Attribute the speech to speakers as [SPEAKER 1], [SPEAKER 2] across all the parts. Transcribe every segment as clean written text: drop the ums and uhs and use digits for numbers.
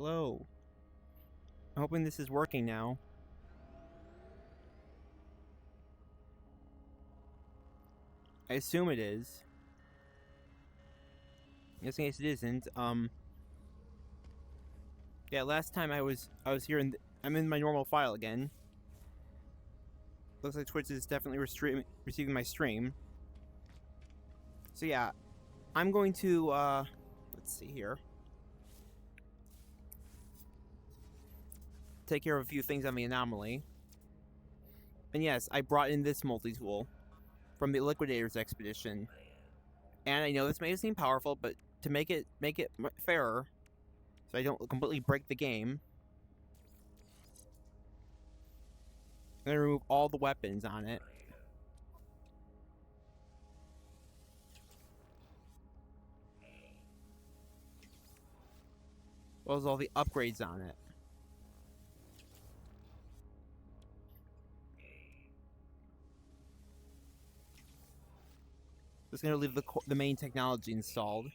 [SPEAKER 1] Hello. I'm hoping this is working now. I assume it is. Just in case it isn't, yeah, last time I was here and I'm in my normal file again. Looks like Twitch is definitely receiving my stream. So yeah, I'm going to let's see here. Take care of a few things on the anomaly. And yes, I brought in this multi-tool from the Liquidators expedition. And I know this may seem powerful, but to make it fairer, so I don't completely break the game, I'm gonna remove all the weapons on it. As well as all the upgrades on it. Just gonna leave the main technology installed.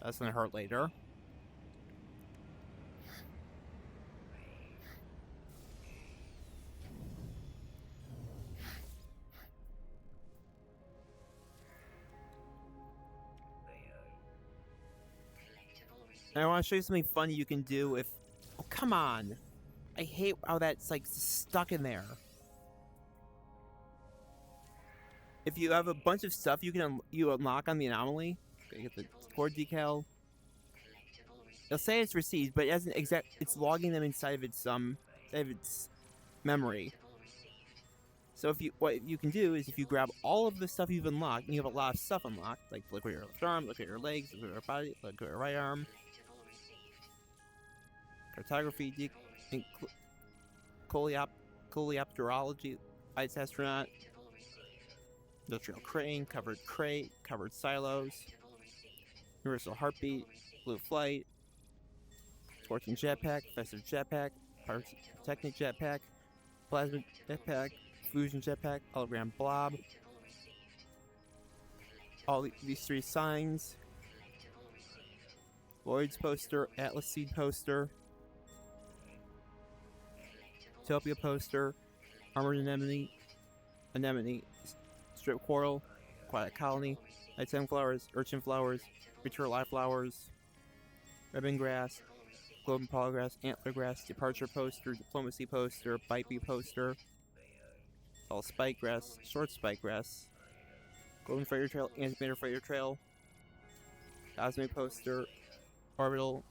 [SPEAKER 1] That's gonna hurt later. And I want to show you something funny you can do if... Oh, come on! I hate how that's, like, stuck in there. If you have a bunch of stuff you can unlock on the anomaly, okay, get the cord decal. It'll say it's received, but it hasn't it's logging them inside of its memory. So what you can do is if you grab all of the stuff you've unlocked, and you have a lot of stuff unlocked, like look at your left arm, look at your legs, look at your body, look at your right arm, cartography, coleopterology, ice astronaut, industrial crane, covered crate, covered silos, universal heartbeat, blue flight, scorching jetpack, festive jetpack, pyrotechnic jetpack, plasma jetpack, fusion jetpack, hologram blob, all these three signs, Lloyd's poster, Atlas Seed poster, Utopia poster, Armored Anemone, Strip Coral, Quiet Colony, Nighttime Flowers, Urchin Flowers, Mature Live Flowers, Ribbon Grass, Globe and Polygrass, Antler Grass, Departure poster, Diplomacy poster, Bite Bee poster, Tall Spike Grass, Short Spike Grass, Golden Freighter Trail, Antimatter Freighter Trail, Cosmic poster, Orbital,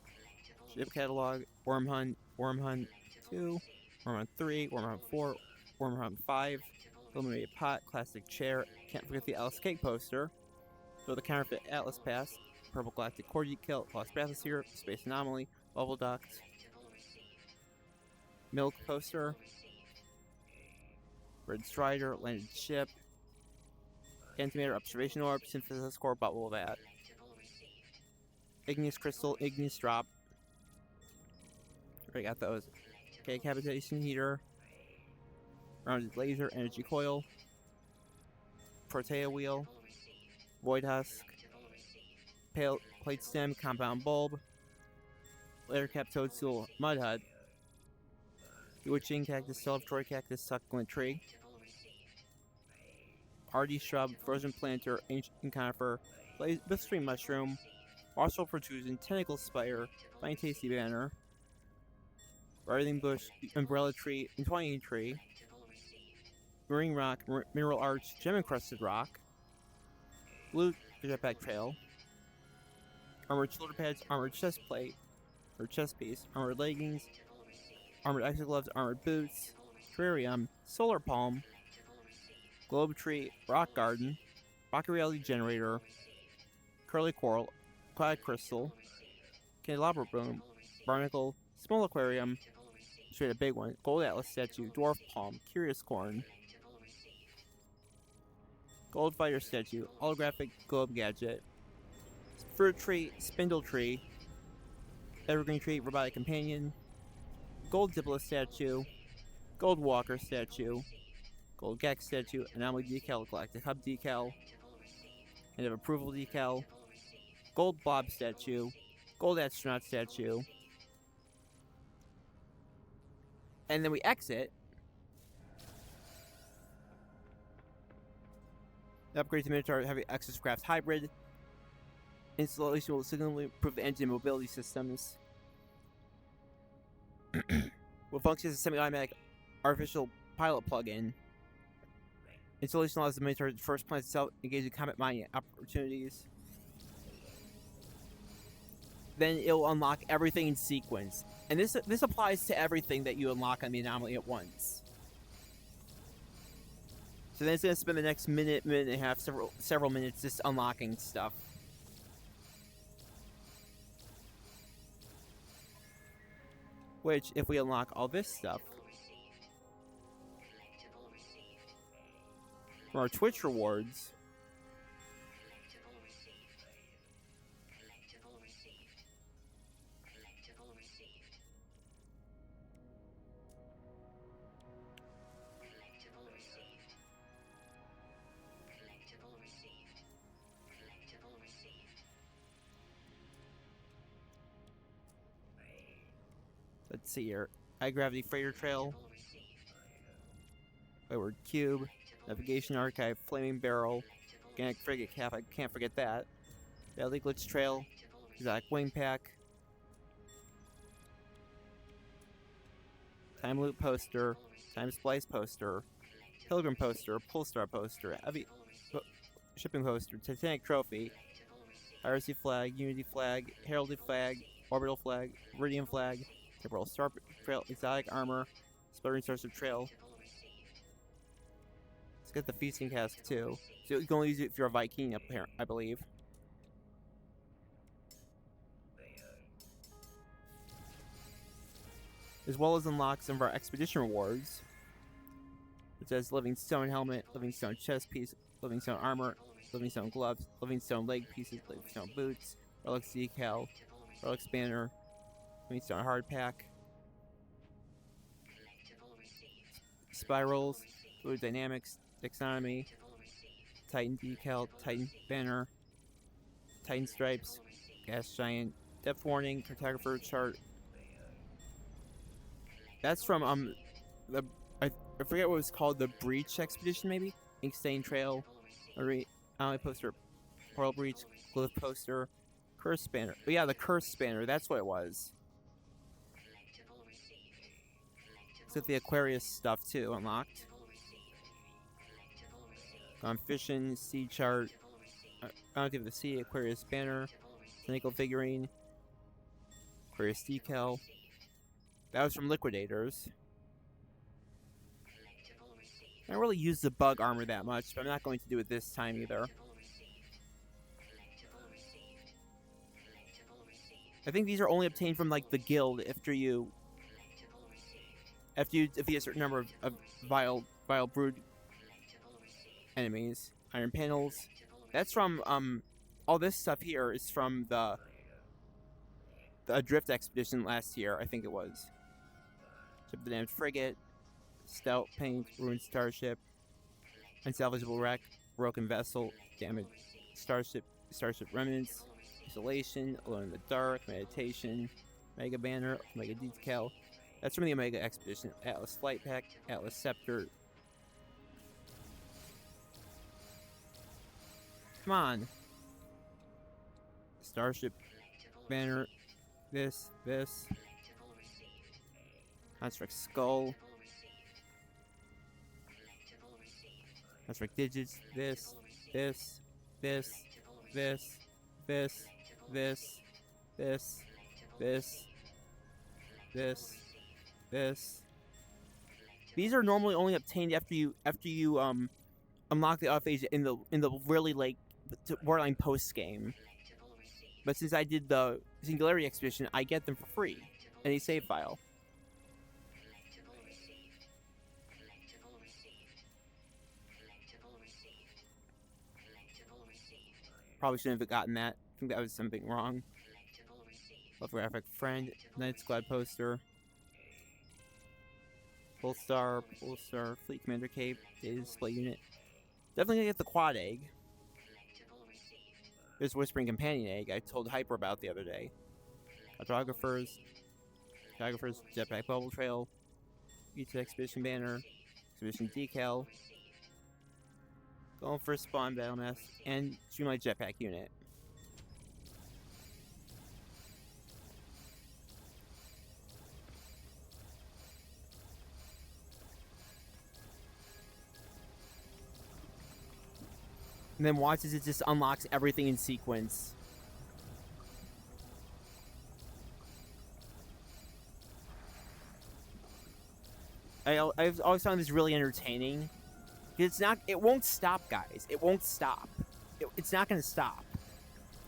[SPEAKER 1] Ship Catalog, Worm Hunt 2, Worm Hunt 3, Worm Hunt 4, Worm Hunt 5, Illuminated Pot, Classic Chair, can't forget the Alice Cake poster, so the Counterfeit Atlas Pass, Purple Galactic Corgi Kill, Lost Bathysphere, Space Anomaly, Bubble Duct, Milk poster, Red Strider, Landed Ship, Antimatter Observation Orb, Synthesis Core, Bubble Vat, Igneous Crystal, Igneous Drop. Already got those. Okay, Cavitation Heater, Rounded Laser, Energy Coil, Protea Wheel, Void Husk, Pale Plate Stem, Compound Bulb, Layer Cap Toadstool, Mud Hut, Bewitching Cactus, Celebratory Cactus, Succulent Tree, Hardy Shrub, Frozen Planter, Ancient Conifer, Blistering Mushroom, Marshall Protrusion, Tentacle Spire, Fine Tasty Banner, Writhing Bush, Umbrella Tree, Entwining Tree, Marine Rock, Mineral Arch, Gem Encrusted Rock, Blue Jetpack Trail, Armored Shoulder Pads, Armored Chest Plate, or Chest Piece, Armored Leggings, Armored Exogloves, Armored Boots, Terrarium, Solar Palm, Globe Tree, Rock Garden, Rocket Reality Generator, Curly Coral, Quiet Crystal, Candelabra Bloom, Barnacle, Small Aquarium, straight a big one, Gold Atlas Statue, Dwarf Palm, Curious Corn, Gold Fighter Statue, Holographic Globe Gadget, Fruit Tree, Spindle Tree, Evergreen Tree, Robotic Companion, Gold Diplo Statue, Gold Walker Statue, Gold Gex Statue, Anomaly Decal, Galactic Hub Decal, End of Approval Decal, gold blob statue, gold astronaut statue, and then we exit. Upgrade to Minotaur Heavy Exocraft Hybrid. Installation will significantly improve the engine mobility systems. Will function as a semi-automatic artificial pilot plug-in. Installation allows the Minotaur to first plan itself engage in combat mining opportunities. Then it will unlock everything in sequence. And this applies to everything that you unlock on the anomaly at once. So then it's going to spend the next minute and a half, several minutes just unlocking stuff. Which, if we unlock all this stuff from our Twitch rewards, let's see here. High gravity freighter trail, Wayward cube, navigation archive, flaming barrel, organic frigate cap. I can't forget that. Deadly glitch trail, exotic wing pack, time loop poster, time splice poster, pilgrim poster, Polestar poster, heavy shipping poster, Titanic trophy, IRC flag, Unity flag, heralded flag, orbital flag, Viridian flag, temporal star trail, exotic armor, sputtering starship trail. Let's get the feasting cask too. So you can only use it if you're a Viking up here, I believe. As well as unlock some of our expedition rewards. It says living stone helmet, living stone chest piece, living stone armor, living stone gloves, living stone leg pieces, living stone boots, relics decal, relics banner, living stone hard pack, spirals, fluid dynamics, taxonomy, Titan decal, Titan banner, Titan stripes, gas giant, depth warning, cartographer chart. That's from I forget what it was called, the Breach Expedition, maybe? Ink Stain Trail, Anomaly Poster, Portal Breach, Glyph Poster, Curse Spanner. Oh yeah, the Curse Spanner, that's what it was. Except the Aquarius stuff too, unlocked. Gone Fishing, Sea Chart, Bounty of the Sea, Aquarius Banner, Tentacle Figurine, Aquarius Decal. That was from Liquidators. I don't really use the bug armor that much, but I'm not going to do it this time either. I think these are only obtained from like the guild after you defeat a certain number of vile brood enemies. Iron panels. That's from all this stuff here is from the Adrift expedition last year, I think it was. Ship of the Damned Frigate, Stout Paint, Ruined Starship, Unsalvageable Wreck, Broken Vessel, Damaged Starship Remnants, Isolation, Alone in the Dark, Meditation, Mega Banner, Omega Decal. That's from the Omega Expedition. Atlas Flight Pack, Atlas Scepter. Come on. Starship Banner. This. Construct Skull. Construct Digits. This. These are normally only obtained after you unlock the off-age in the really like borderline post game. But since I did the Singularity Expedition, I get them for free in a save file. Probably shouldn't have gotten that. I think that was something wrong. Lithographic Friend, Night Squad poster, Polestar, Fleet Commander Cape, Data Display Unit. Definitely gonna get the Quad Egg. There's Whispering Companion Egg I told Hyper about the other day. Cartographers, Jetpack Bubble Trail, Pizza Expedition Banner, Expedition Decal, going for Spawn Battle Nest, and Streamlight Jetpack Unit. And then watch as it just unlocks everything in sequence. I've always found this really entertaining. It won't stop, guys. It won't stop. It's not going to stop.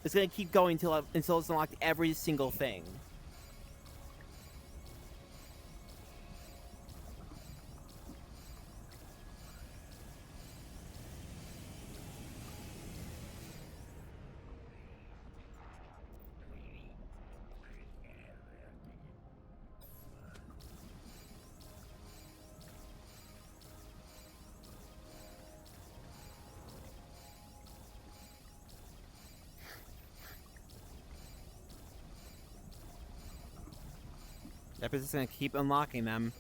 [SPEAKER 1] It's going to keep going until it's unlocked every single thing. That is just going to keep unlocking them.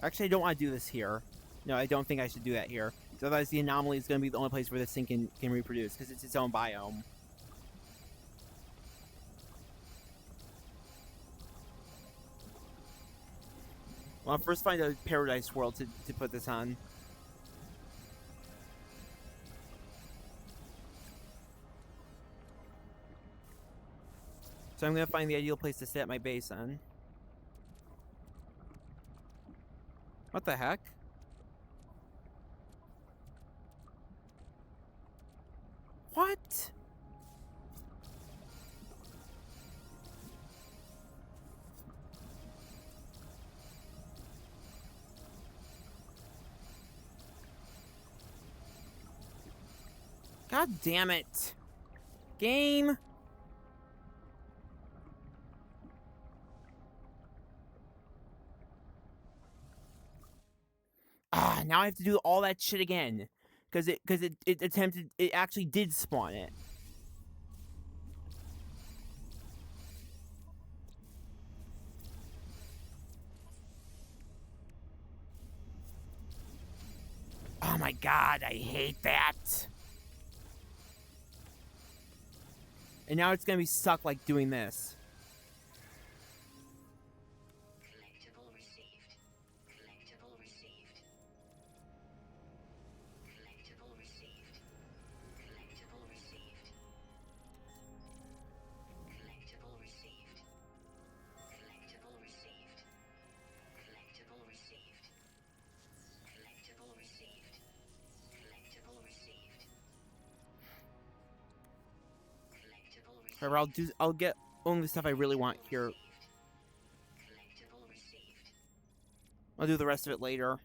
[SPEAKER 1] Actually, I don't want to do this here. No, I don't think I should do that here. Because otherwise the anomaly is going to be the only place where this thing can reproduce, because it's its own biome. Well, I'll first find a paradise world to put this on. So I'm going to find the ideal place to set my base on. What the heck? What? God damn it. Game. Now I have to do all that shit again. Because it actually did spawn it. Oh my god, I hate that. And now it's gonna be stuck like doing this. However, I'll get only the stuff I really want here. I'll do the rest of it later.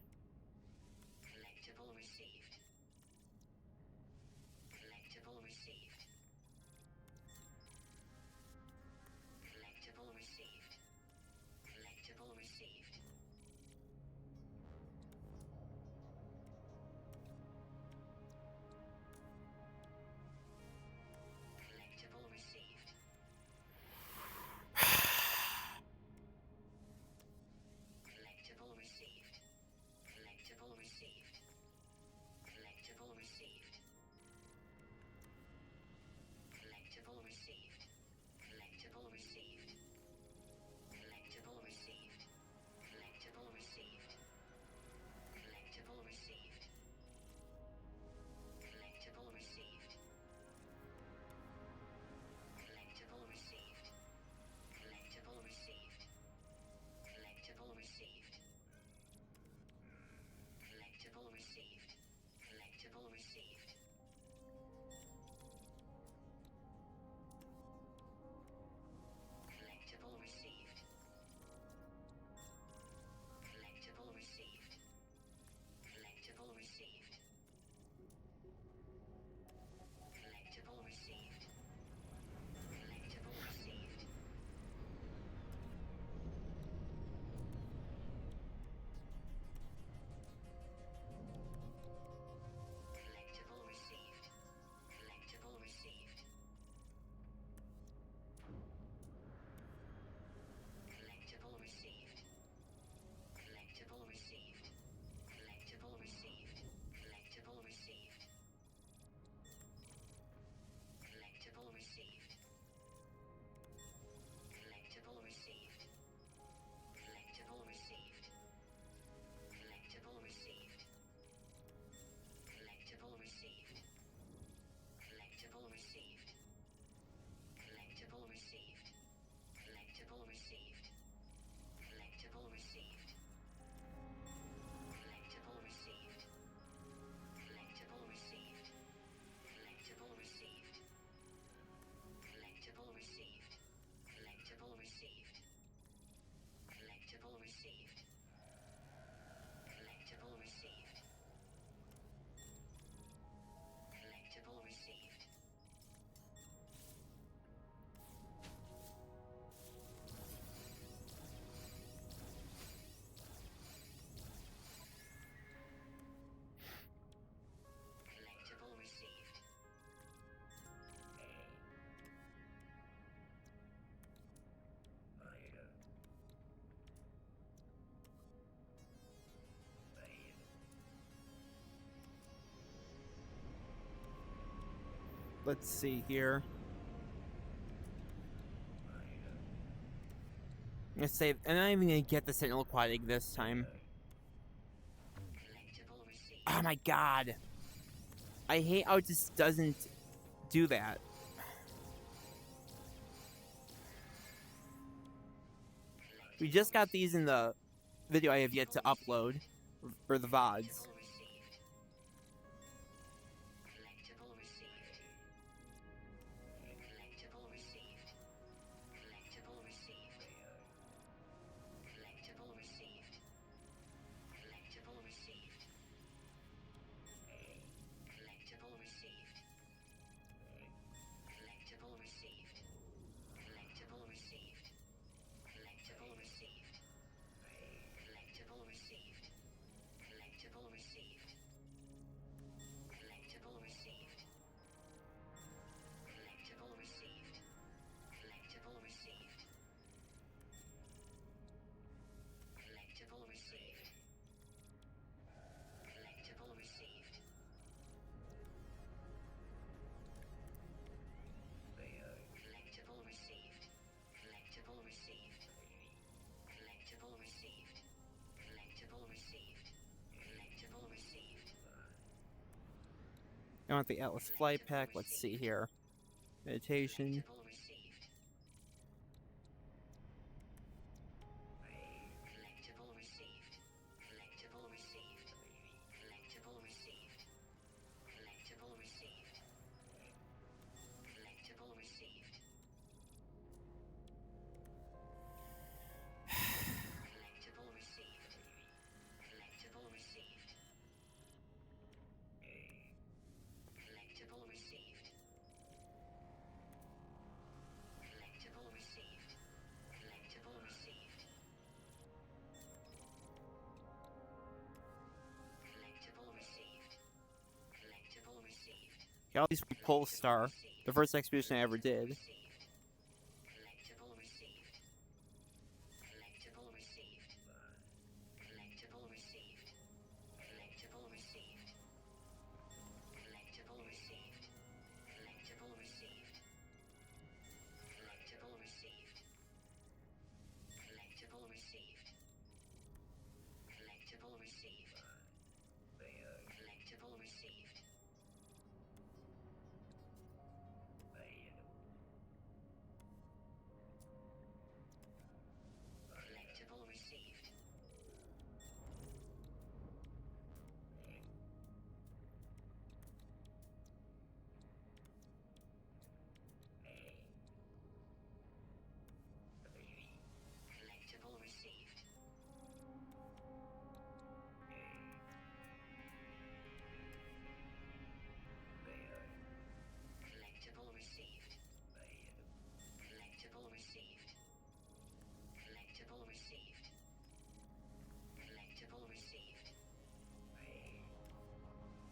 [SPEAKER 1] Let's see here. Let's save. I'm not even gonna get the Sentinel Quad Egg this time. Oh my god! I hate how it just doesn't do that. We just got these in the video I have yet to upload, for the VODs. I want the Atlas Flight Pack. Let's see here. Meditation. Got all these from Polestar, the first expedition I ever did.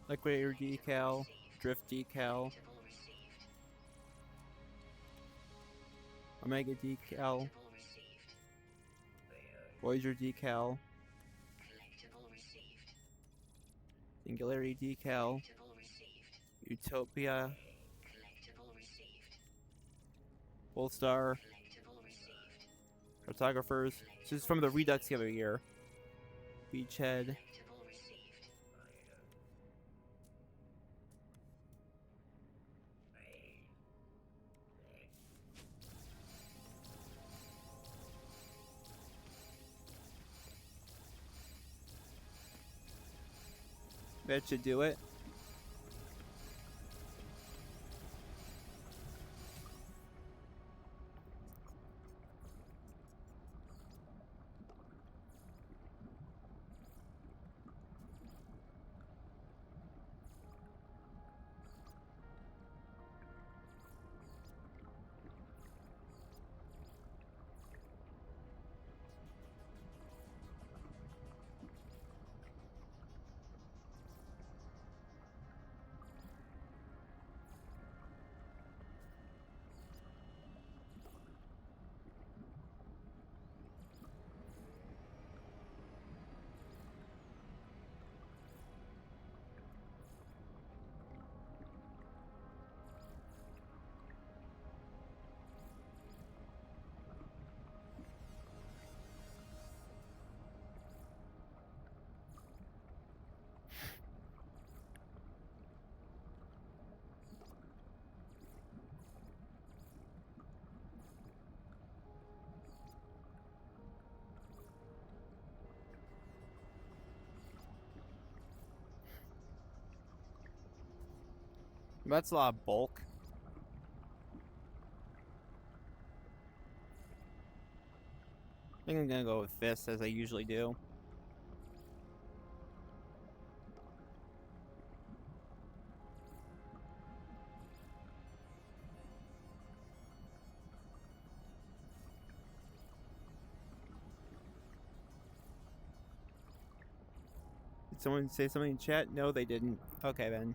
[SPEAKER 1] Liquidator decal, drift decal, Omega decal, Voyager decal, Singularity decal, Utopia, Polestar, Cartographers. This is from the Redux the other year. Beachhead. That should do it. That's a lot of bulk. I think I'm gonna go with this, as I usually do. Did someone say something in chat? No, they didn't. Okay, then.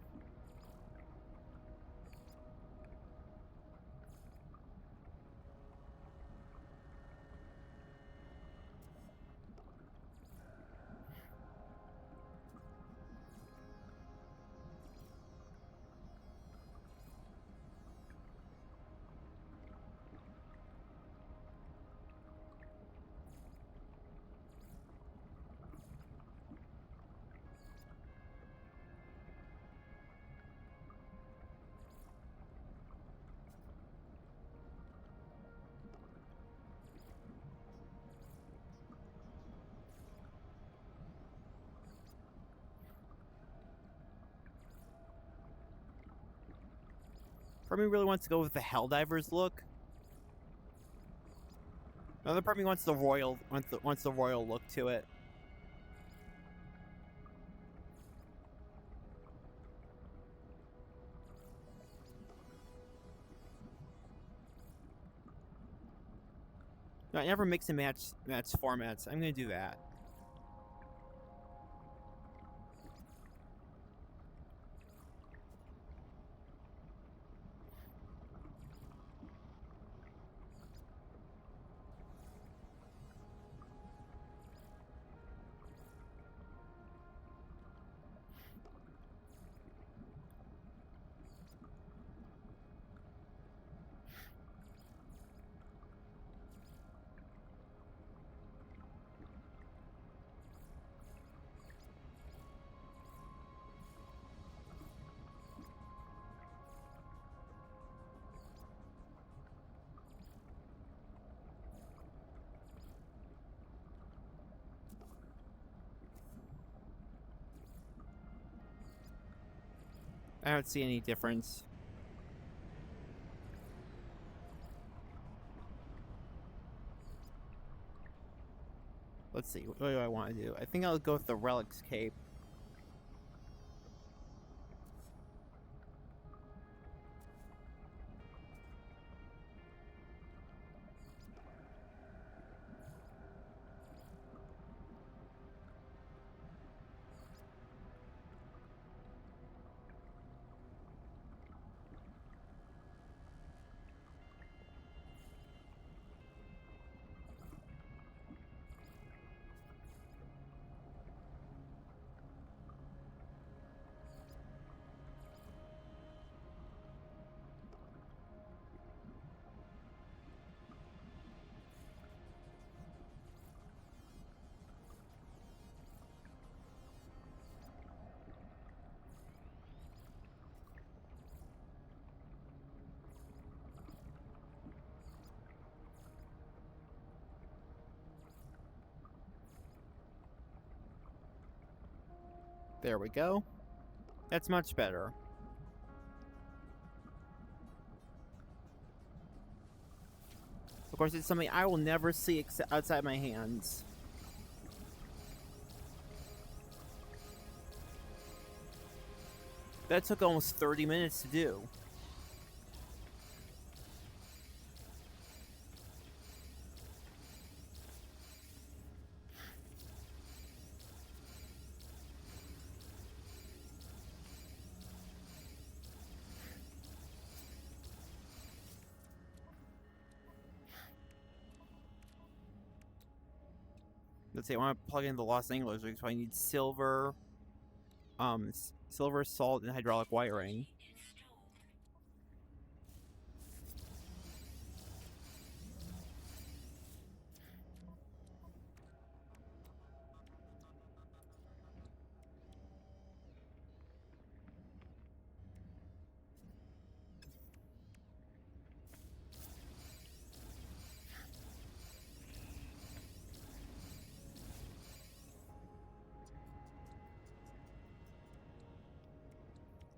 [SPEAKER 1] Part of me really wants to go with the Helldivers look. Another part of me wants the royal look to it. No, I never mix and match formats. I'm gonna do that. I don't see any difference. Let's see, what do I want to do? I think I'll go with the Relics cape. There we go. That's much better. Of course, it's something I will never see outside my hands. That took almost 30 minutes to do. Let's see, I want to plug in the Los Angeles, so I need silver, silver, salt, and hydraulic wiring.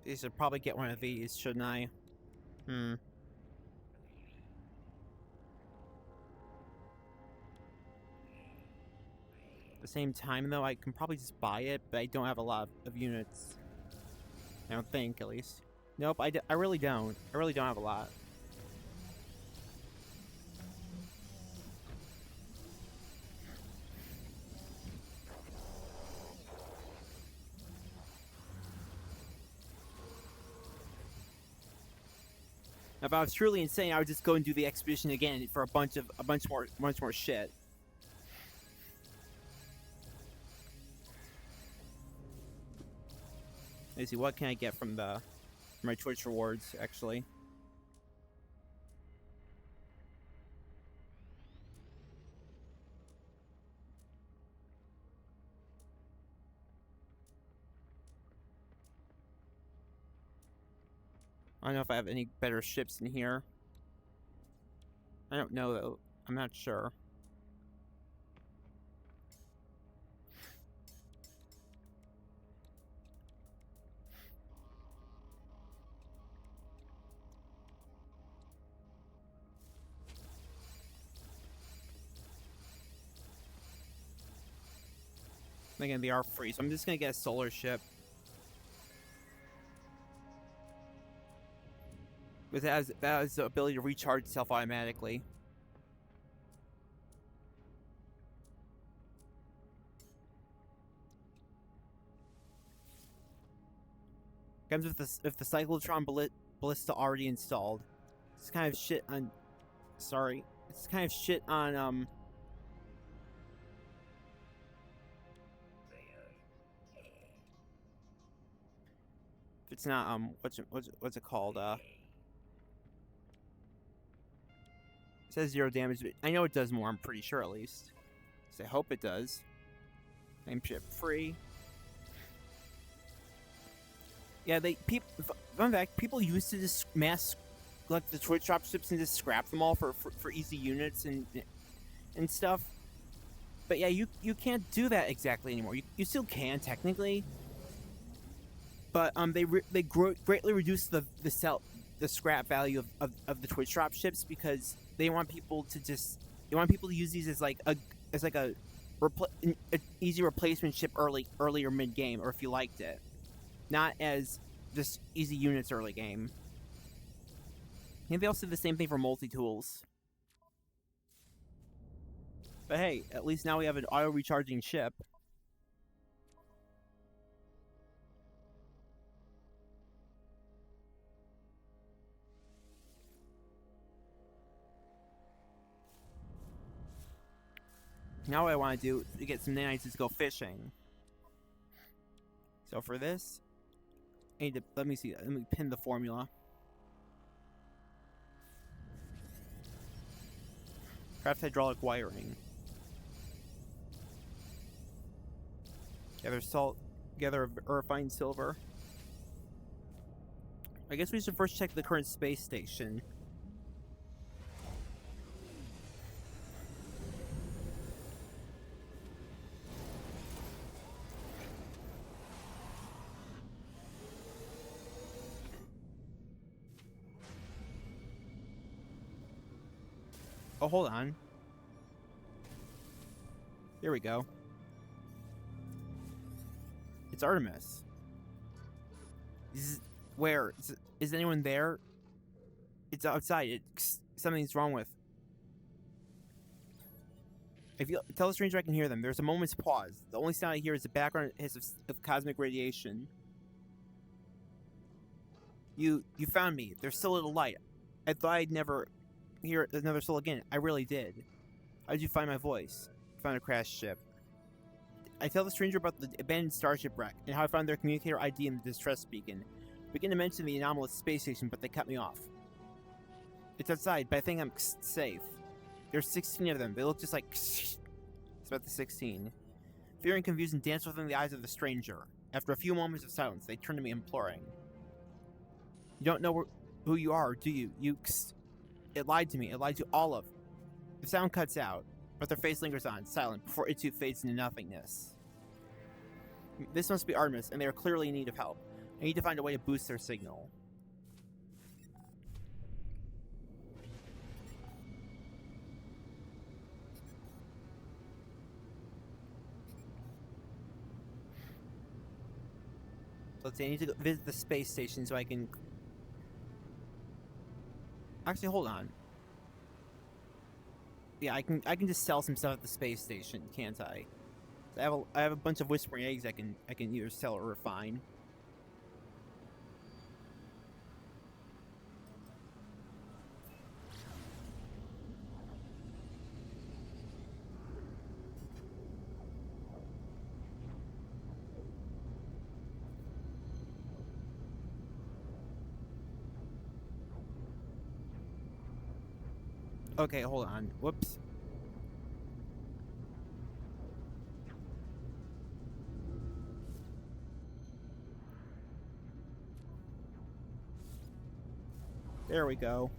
[SPEAKER 1] I should probably get one of these, shouldn't I? At the same time, though, I can probably just buy it, but I don't have a lot of units. I don't think, at least. Nope, I really don't. I really don't have a lot. If I was truly insane, I would just go and do the expedition again for a bunch more shit. Let's see, what can I get from my Twitch rewards, actually? I don't know if I have any better ships in here. I don't know, though. I'm not sure. Again, they are free, so I'm just gonna get a solar ship. But that has the ability to recharge itself automatically. Comes with the Cyclotron Ballista already installed. It's kind of shit on. Sorry, it's kind of shit on If it's not what's it called? It says 0 damage, but I know it does more. I'm pretty sure, at least. So I hope it does. Name ship free. Yeah, fun fact, people used to just mass collect the Twitch drop ships and just scrap them all for easy units and stuff. But yeah, you can't do that exactly anymore. You still can technically, but they greatly reduced the scrap value of the Twitch drop ships because they want people to use these as like an easy replacement ship early or mid game, or if you liked it, not as just easy units early game. And they also did the same thing for multi-tools. But hey, at least now we have an auto-recharging ship. Now what I want to do is get some nanites to go fishing. So for this, I need to, let me pin the formula. Craft hydraulic wiring. Gather salt, gather refined silver. I guess we should first check the current space station. Oh, hold on. Here we go. It's Artemis. Where? Is anyone there? It's outside. Something's wrong with. If you tell the stranger I can hear them. There's a moment's pause. The only sound I hear is the background hiss of cosmic radiation. You found me. There's still a little light. I thought I'd never hear another soul again. I really did. How did you find my voice? I found a crashed ship. I tell the stranger about the abandoned starship wreck and how I found their communicator ID in the distress beacon. I begin to mention the anomalous space station, but they cut me off. It's outside, but I think I'm safe. There's 16 of them. They look just like... It's about the 16. Fear and confusion dance within the eyes of the stranger. After a few moments of silence, they turn to me imploring. You don't know who you are, do you? It lied to me. It lied to all of... The sound cuts out, but their face lingers on, silent, before it too fades into nothingness. This must be Artemis, and they are clearly in need of help. I need to find a way to boost their signal. So let's see, I need to go visit the space station so I can... Actually, hold on. Yeah, I can just sell some stuff at the space station, can't I? I have a bunch of whispering eggs I can either sell or refine. Okay, hold on. Whoops. There we go.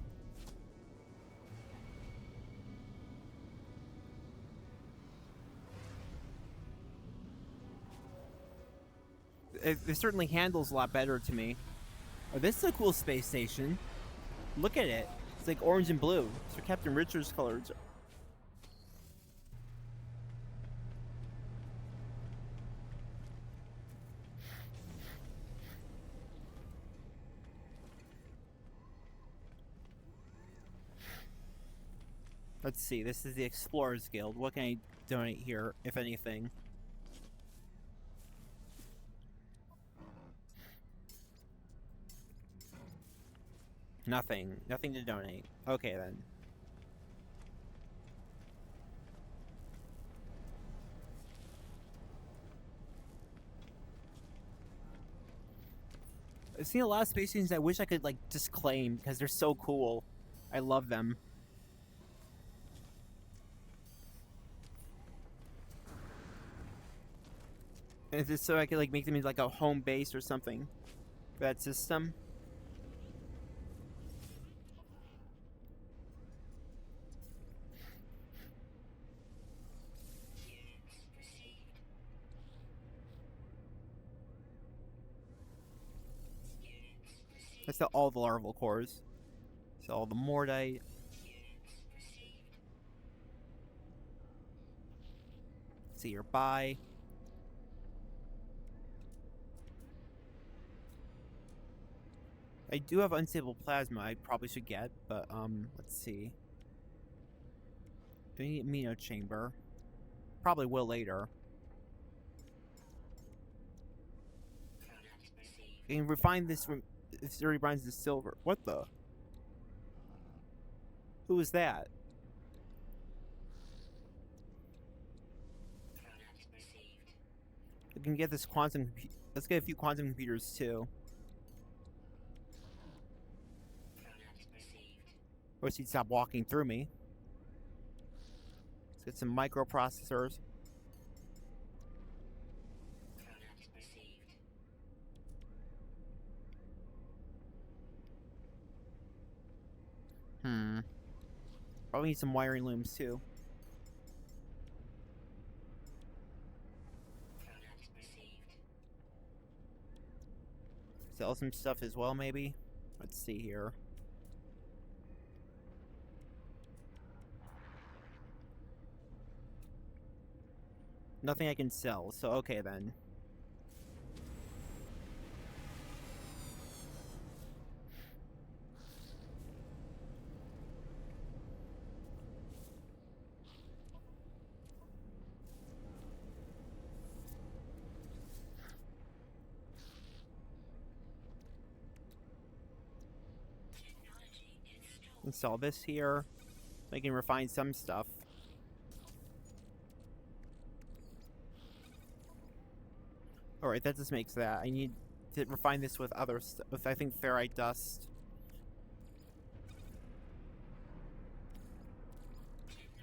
[SPEAKER 1] It certainly handles a lot better to me. Oh, this is a cool space station. Look at it. It's like orange and blue. So Captain Richard's colors. Let's see. This is the Explorers Guild. What can I donate here, if anything? Nothing. Nothing to donate. Okay, then. I've seen a lot of space stations I wish I could, like, just claim, because they're so cool. I love them. And it's just so I could, like, make them into, like, a home base or something for that system. That's all the larval cores. So all the mordite. See your buy. I do have unstable plasma I probably should get, but let's see. Do I need amino chamber? Probably will later. I can refine this from if it refines the silver. What the? Who was that? I can get this quantum. Let's get a few quantum computers too. Or he'd stop walking through me. Let's get some microprocessors. Probably need some wiring looms too. Sell some stuff as well, maybe? Let's see here. Nothing I can sell, so okay then. Install this here. I can refine some stuff. Alright, that just makes that. I need to refine this with other stuff. With, I think, ferrite dust.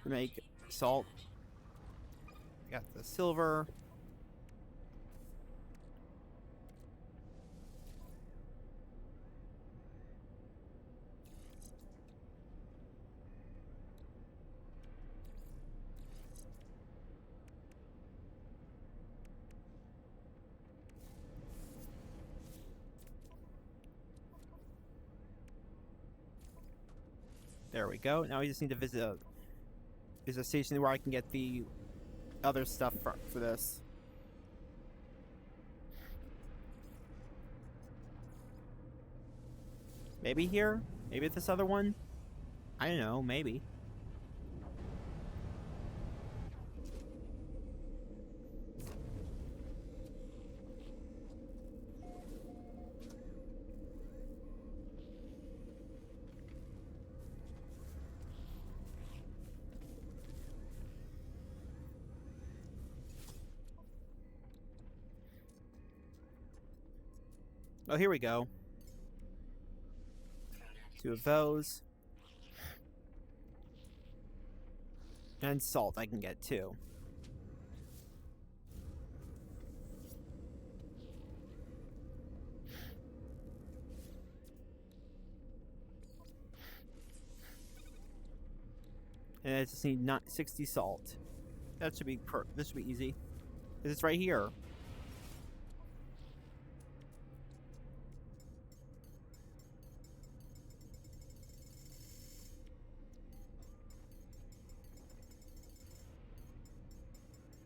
[SPEAKER 1] Make salt. Got the silver. There we go. Now we just need to visit a station where I can get the other stuff for this. Maybe here? Maybe this other one? I don't know, maybe. Oh, here we go. 2 of those. And salt I can get too. And I just need not 60 salt. That should be this should be easy. 'Cause it's right here.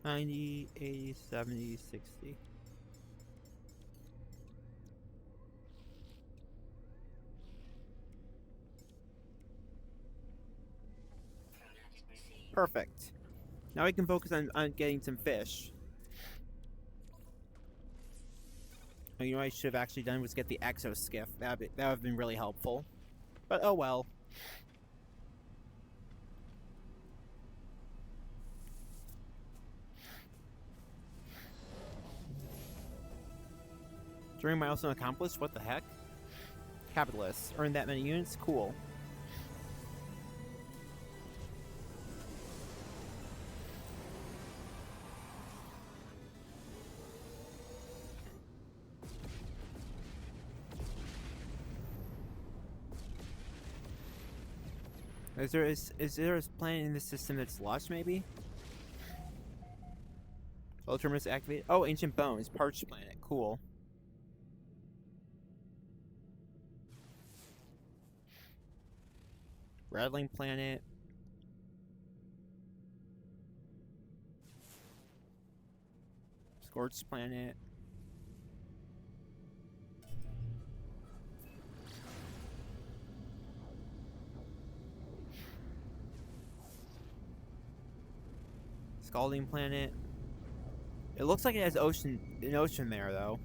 [SPEAKER 1] $90, $80, $70, $60. Perfect. Now I can focus on getting some fish. Oh, you know what I should have actually done was get the exo skiff. That would have been really helpful. But oh well. During milestone accomplished? What the heck? Capitalist. Earned that many units? Cool. Is there a planet in the system that's lost, maybe? Ultramus activated. Oh, Ancient Bones. Parched planet. Cool. Rattling planet. Scorched planet. Scalding planet. It looks like it has an ocean there, though.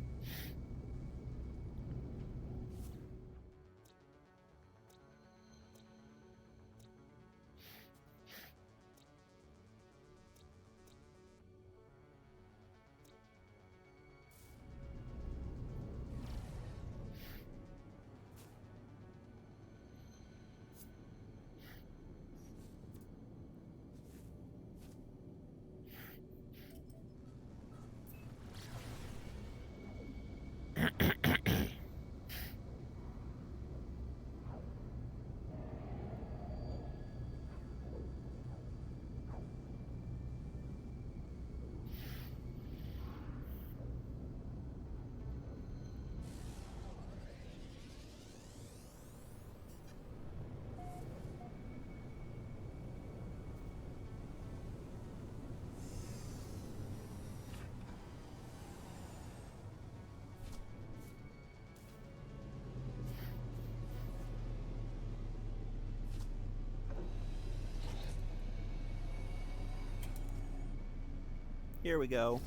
[SPEAKER 1] Here we go.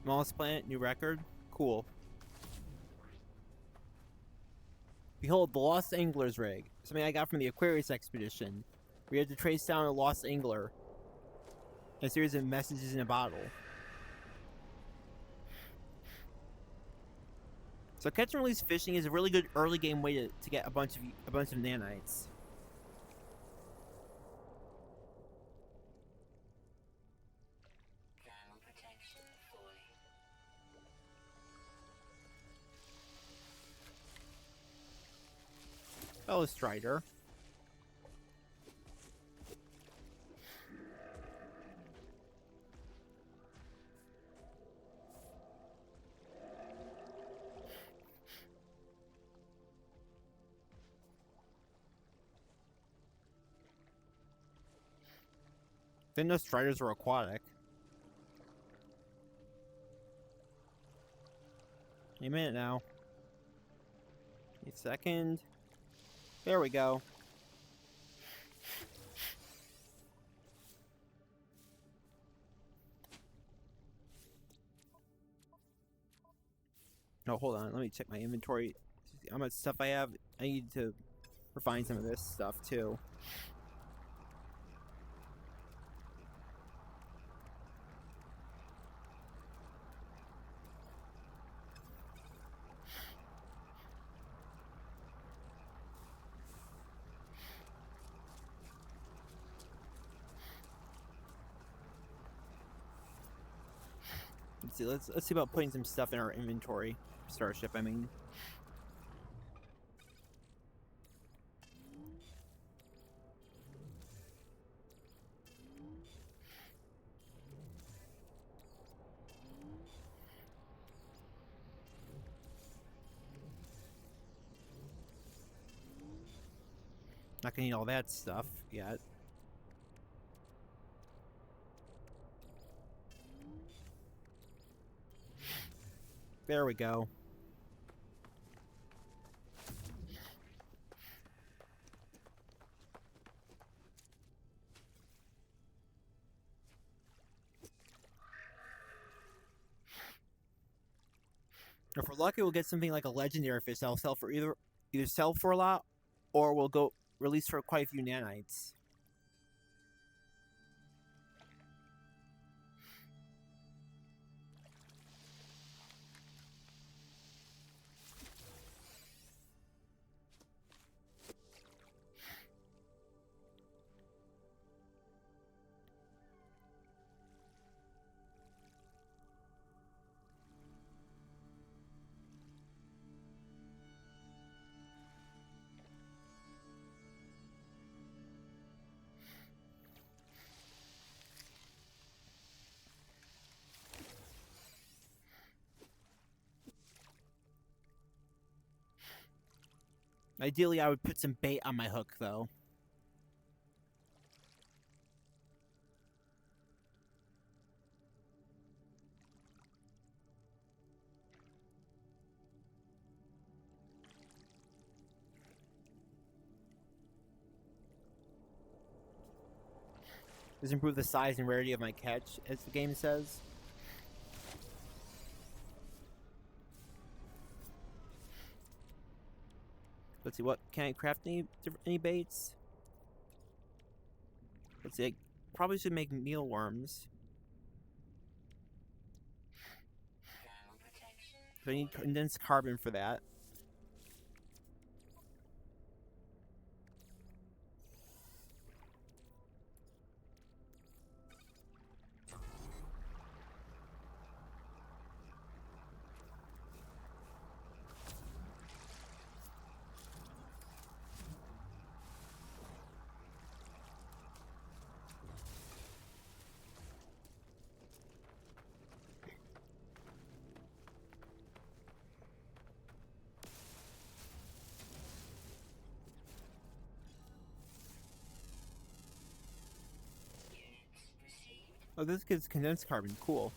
[SPEAKER 1] Smallest planet, new record. Cool. Behold, the Lost Angler's rig. Something I got from the Aquarius expedition. We had to trace down a lost angler. A series of messages in a bottle. So catch and release fishing is a really good early game way to get a bunch of nanites. Fellow Strider. Didn't know striders were aquatic. Any minute now. A second. There we go. No, hold on. Let me check my inventory. See how much stuff I have. I need to refine some of this stuff too. Let's see about putting some stuff in our inventory. Starship, I mean. Not gonna need all that stuff yet. There we go. If we're lucky, we'll get something like a legendary fish that'll sell for either sell for a lot, or we'll go release for quite a few nanites. Ideally, I would put some bait on my hook, though. Does improve the size and rarity of my catch, as the game says. Let's see, what can I craft any baits? Let's see, I probably should make mealworms. So I need condensed carbon for that. Oh, this gives condensed carbon. Cool.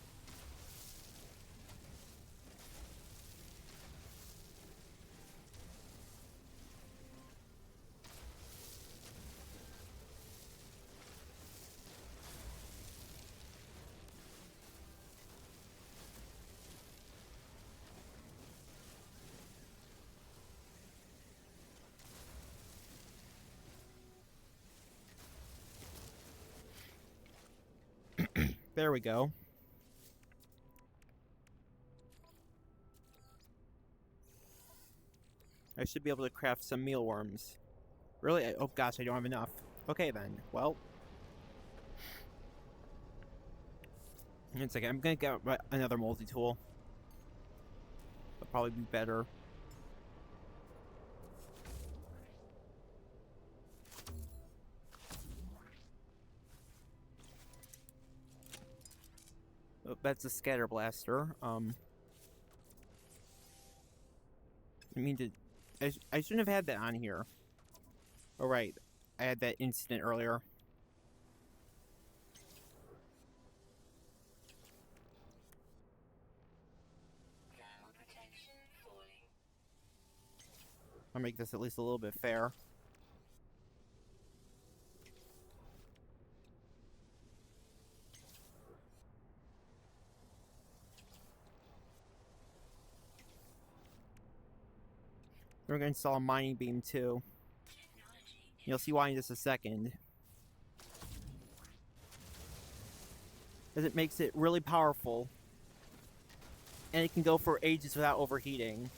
[SPEAKER 1] There we go. I should be able to craft some mealworms. Really? Oh gosh, I don't have enough. Okay then. Well. One second, I'm gonna get another multi-tool. That'll probably be better. Oh, that's a scatter blaster. I mean to... I shouldn't have had that on here. Oh right, I had that incident earlier. I'll make this at least a little bit fair. We're going to install a mining beam too. You'll see why in just a second. As it makes it really powerful. And it can go for ages without overheating.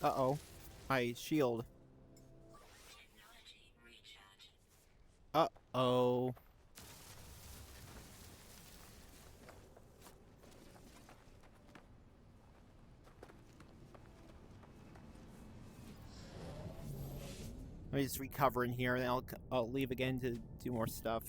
[SPEAKER 1] Uh-oh. My shield. Uh-oh. Let me just recover in here, and then I'll leave again to do more stuff.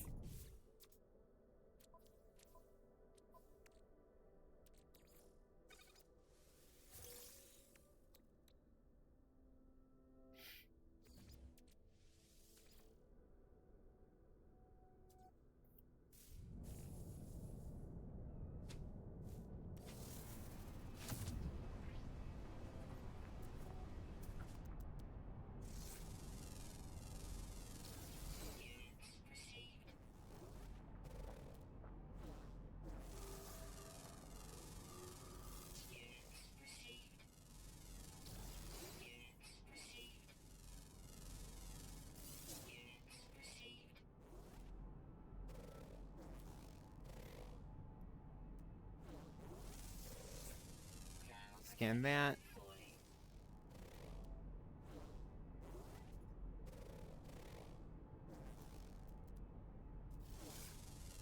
[SPEAKER 1] Scan that.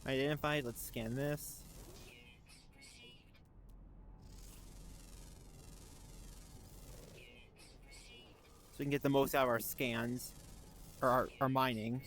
[SPEAKER 1] Identified. Let's scan this. So we can get the most out of our scans. Or our mining.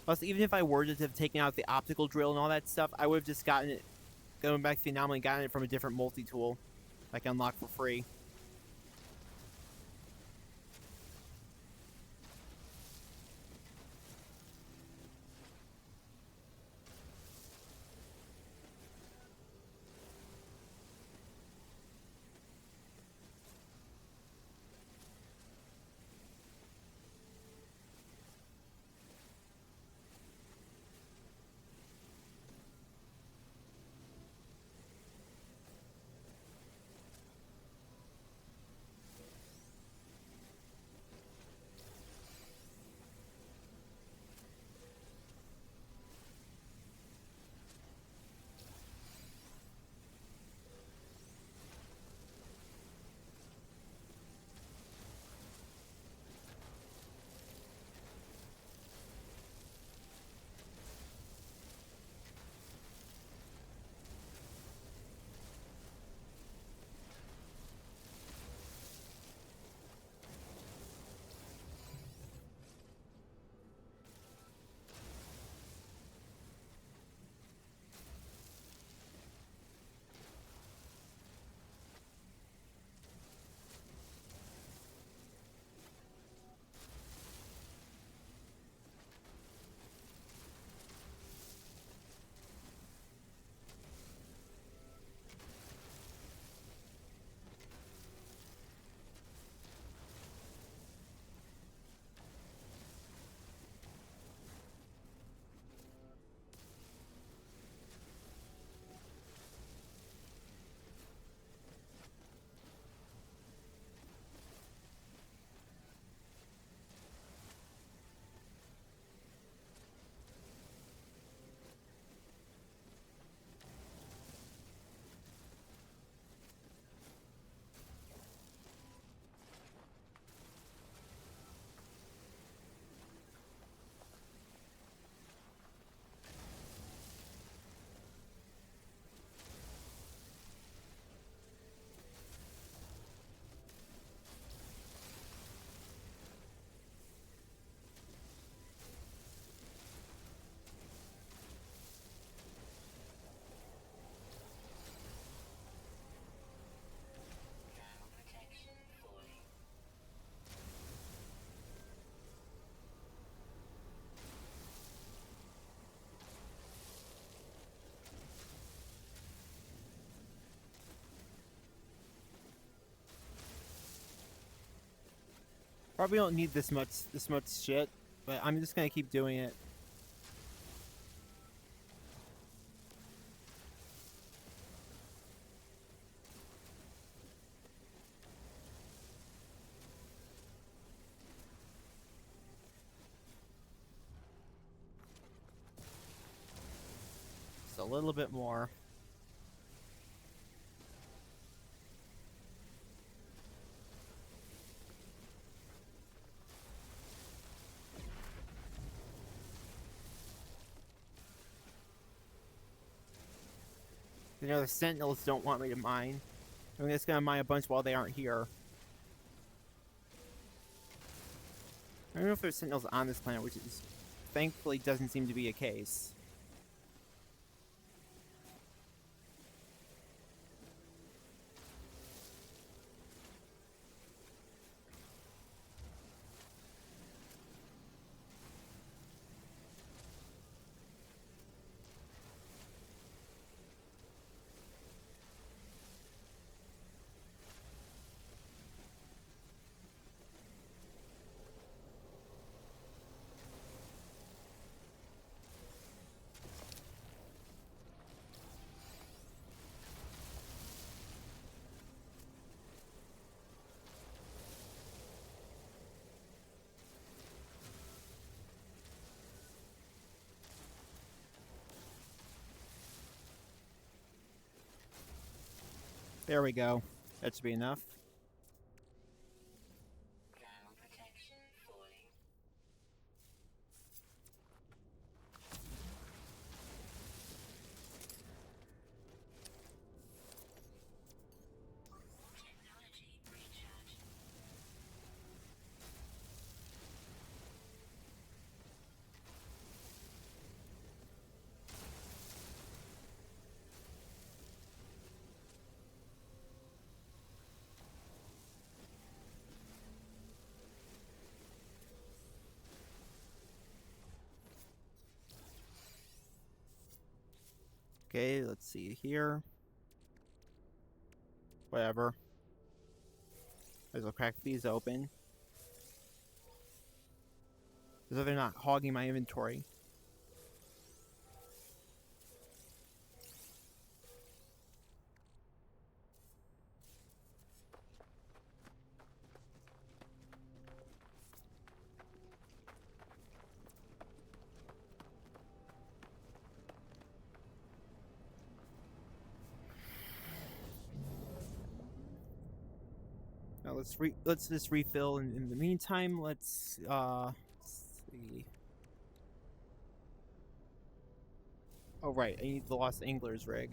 [SPEAKER 1] Plus, even if I were to have taken out the optical drill and all that stuff, I would have just gotten it, going back to the anomaly, gotten it from a different multi-tool I can unlock for free. Probably don't need this much shit, but I'm just gonna keep doing it. Just a little bit more. You know, the Sentinels don't want me to mine. I'm just gonna mine a bunch while they aren't here. I don't know if there's Sentinels on this planet, which is thankfully doesn't seem to be a case. There we go. That should be enough. Okay, let's see here. Whatever. Might as well crack these open. As though they're not hogging my inventory. Now let's just refill. In the meantime, let's see. Oh right, I need the Lost Anglers rig.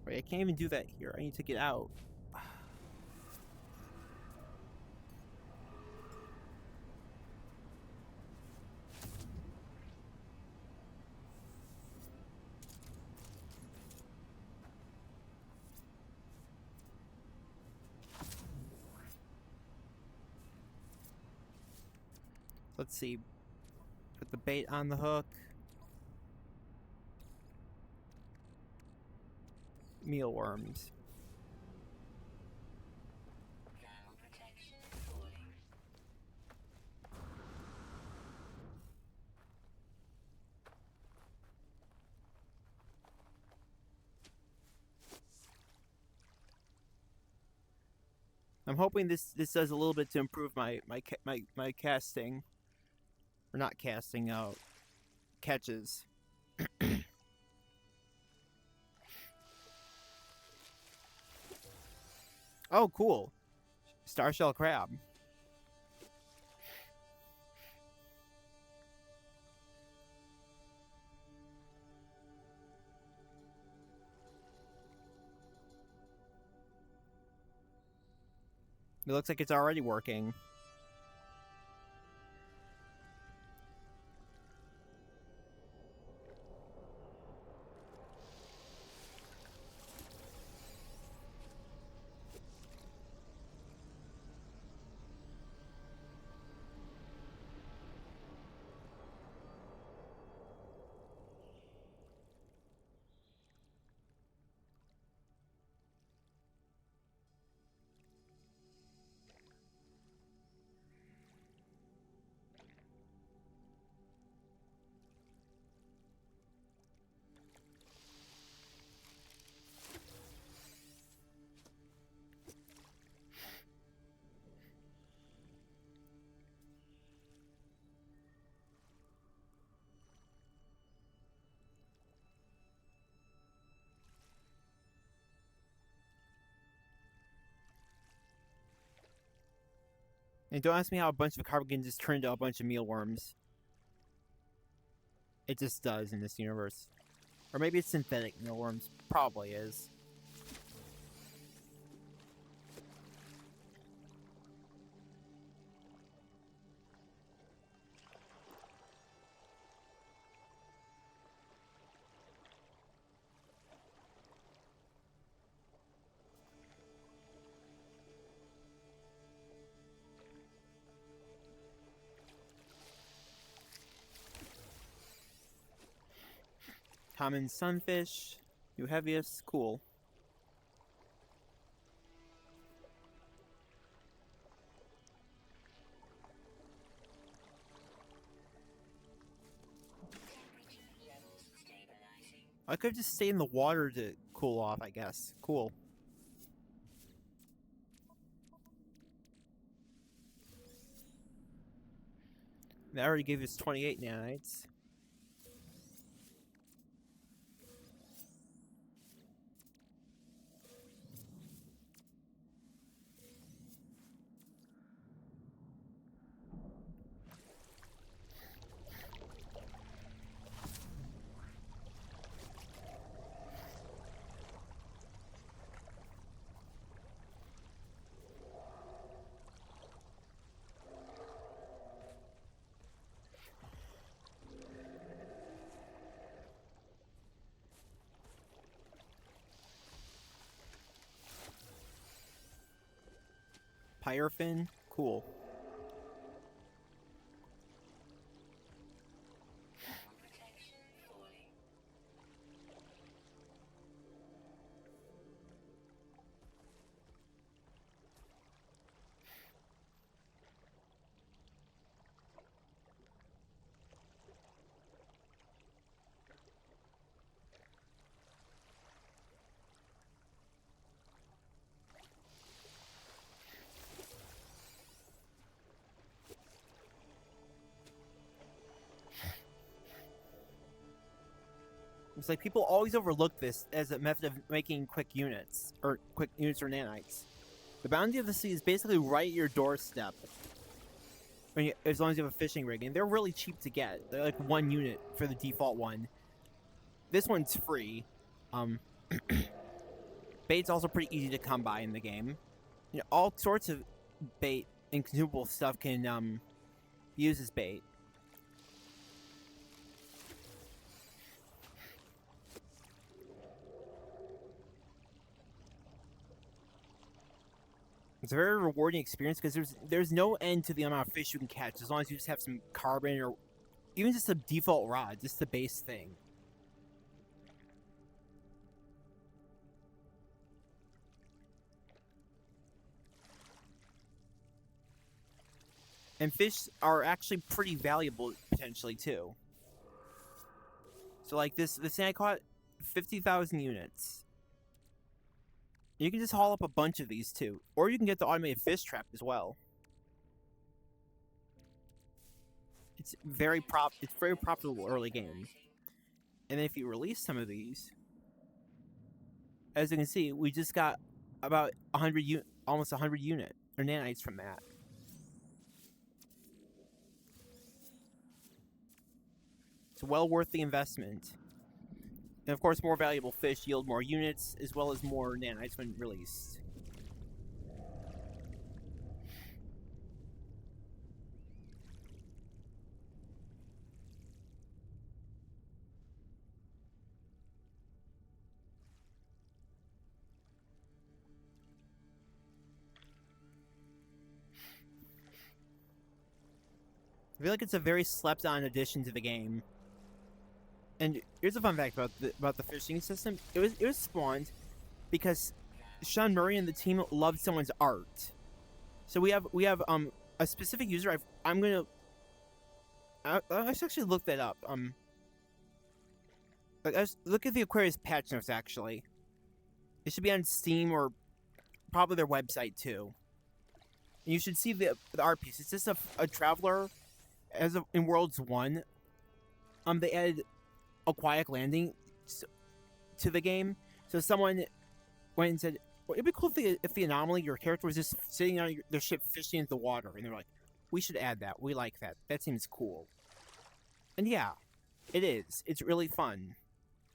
[SPEAKER 1] Wait, I can't even do that here. I need to get out. Let's see. Put the bait on the hook. Mealworms. I'm hoping this does a little bit to improve my casting, or not casting, catches. Oh, cool. Starshell crab. It looks like it's already working. And don't ask me how a bunch of carp can just turn into a bunch of mealworms. It just does in this universe. Or maybe it's synthetic mealworms. Probably is. Common sunfish. Euhebius. Cool. I could just stay in the water to cool off, I guess. Cool. That already gave us 28 nanites. Pyrophyn? Cool. It's like people always overlook this as a method of making quick units or nanites. The bounty of the sea is basically right at your doorstep. As long as you have a fishing rig, and they're really cheap to get. They're like 1 unit for the default one. This one's free. Bait's also pretty easy to come by in the game. You know, all sorts of bait and consumable stuff can be used as bait. It's a very rewarding experience because there's no end to the amount of fish you can catch as long as you just have some carbon or even just a default rod, just the base thing. And fish are actually pretty valuable potentially too. So like this thing I caught 50,000 units. You can just haul up a bunch of these too, or you can get the automated fish trap as well. It's very profitable early game. And then if you release some of these, as you can see, we just got about almost 100 unit or nanites from that. It's well worth the investment. And of course, more valuable fish yield more units, as well as more nanites when released. I feel like it's a very slept-on addition to the game. And here's a fun fact about the fishing system. It was spawned because Sean Murray and the team loved someone's art. So we have a specific user. I should actually look that up. Look at the Aquarius patch notes. Actually, it should be on Steam or probably their website too. And you should see the art piece. It's just a traveler, in Worlds 1. They added Aquatic Landing to the game. So someone went and said, Well, it'd be cool if the anomaly, your character was just sitting on their ship fishing into the water, and they're like, we should add that. We like that. That seems cool. And yeah, it is. It's really fun.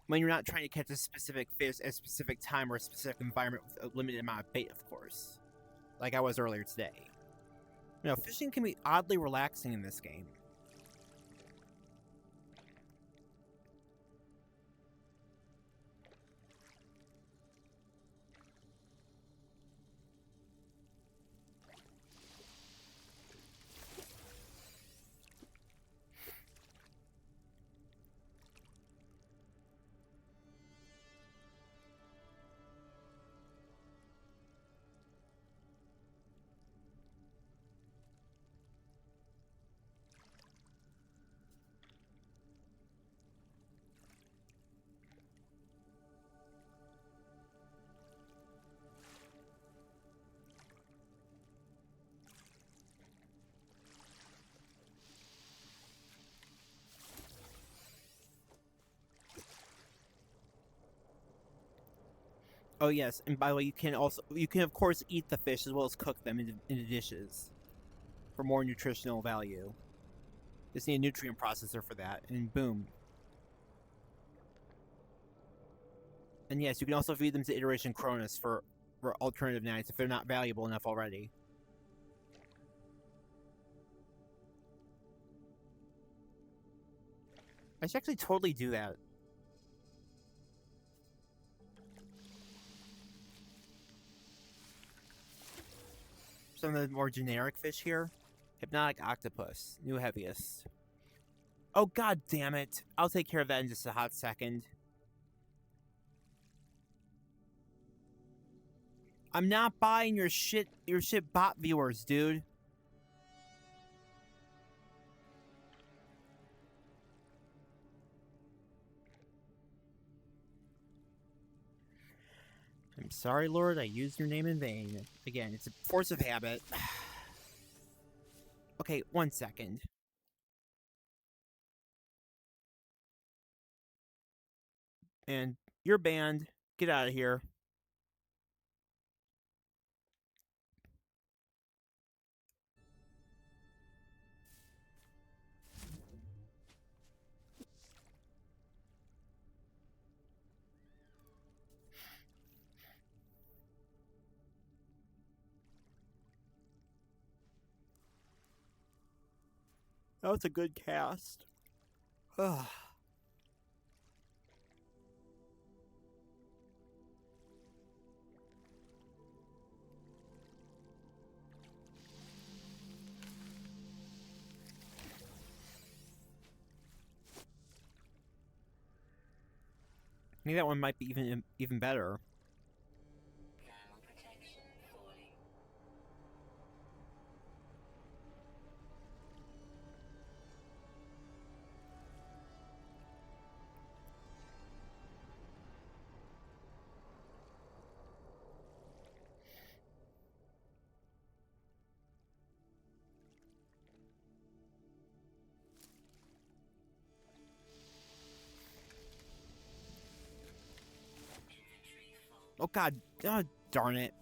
[SPEAKER 1] When you're not trying to catch a specific fish at a specific time or a specific environment with a limited amount of bait, of course. Like I was earlier today. You know, fishing can be oddly relaxing in this game. Oh yes, and by the way, you can of course eat the fish as well as cook them into dishes for more nutritional value. Just need a nutrient processor for that, and boom. And yes, you can also feed them to Iteration Cronus for alternative nights if they're not valuable enough already. I should actually totally do that. Some of the more generic fish here. Hypnotic Octopus, new heaviest. Oh god damn it. I'll take care of that in just a hot second. I'm not buying your shit bot viewers, dude. I'm sorry, Lord, I used your name in vain. Again, it's a force of habit. Okay, 1 second. And you're banned. Get out of here. That was a good cast. Ugh. I think that one might be even better. Oh god, darn it.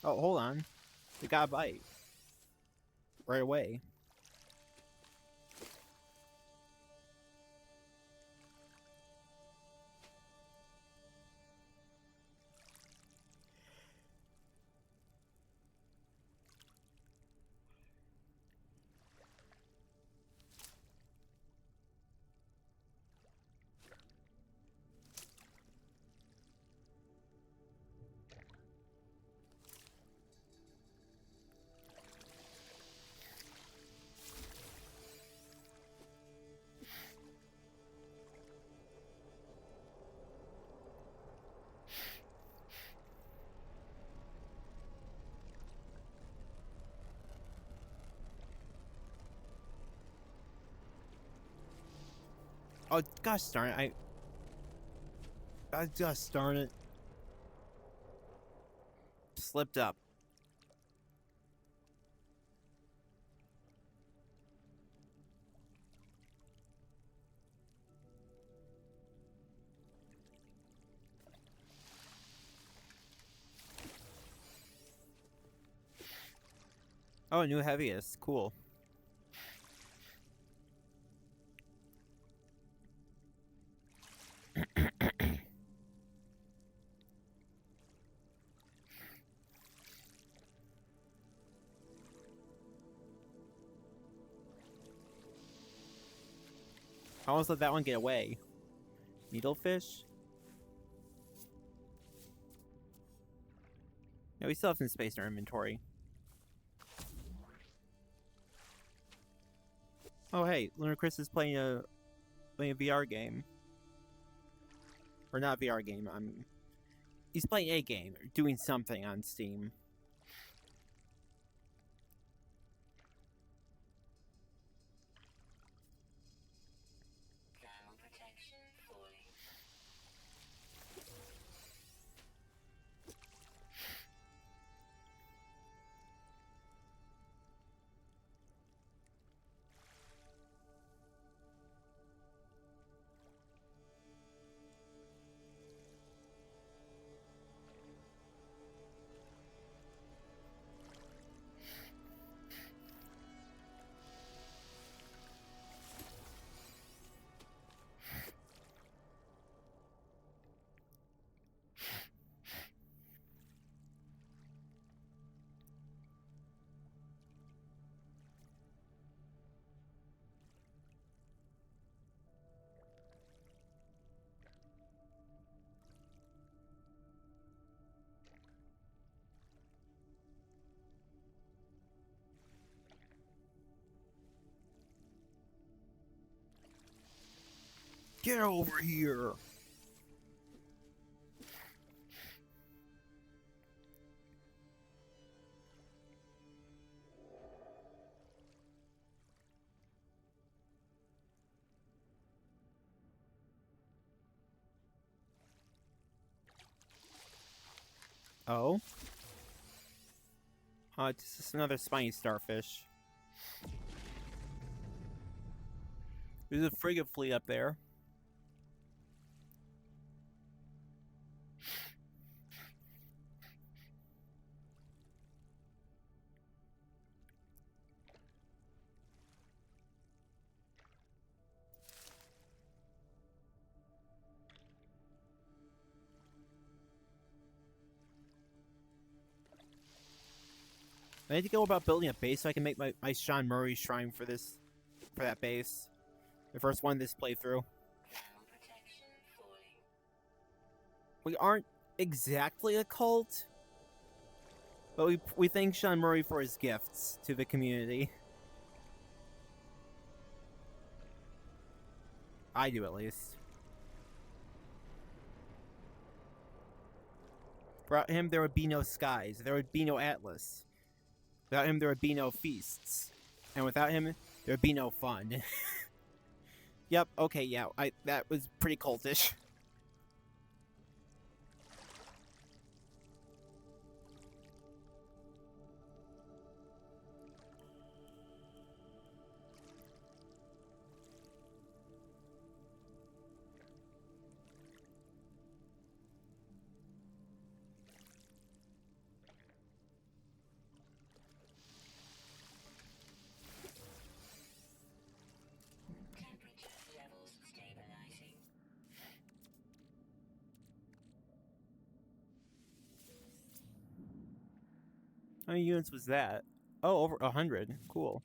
[SPEAKER 1] Oh, hold on. We got a bite. Right away. Oh, gosh darn it. I just darn it. Slipped up. Oh, new heaviest. Cool. I almost let that one get away. Needlefish? Yeah, we still have some space in our inventory. Oh, hey, Lunar Chris is playing a VR game. Or not VR game, he's playing a game, or doing something on Steam. Get over here! Oh? It's just another spiny starfish. There's a frigate fleet up there. I need to go about building a base so I can make my Sean Murray shrine for that base. The first one this playthrough. We aren't exactly a cult, but we thank Sean Murray for his gifts to the community. I do, at least. Without him, there would be no skies. There would be no Atlas. Without him, there would be no feasts. And without him, there would be no fun. Yep, okay, yeah, that was pretty cultish. How many units was that? Oh, over 100. Cool.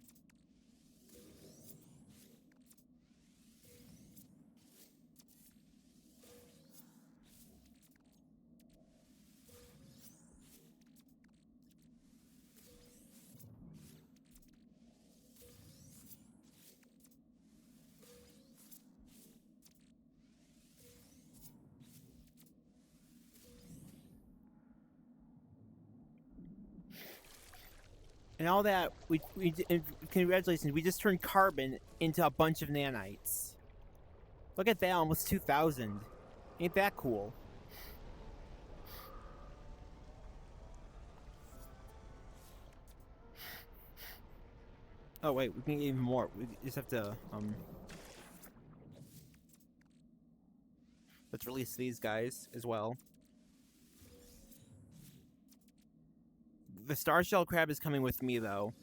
[SPEAKER 1] And all that, and congratulations, we just turned carbon into a bunch of nanites. Look at that, almost 2,000. Ain't that cool? Oh wait, we can get even more. We just have to, let's release these guys as well. The star shell crab is coming with me, though.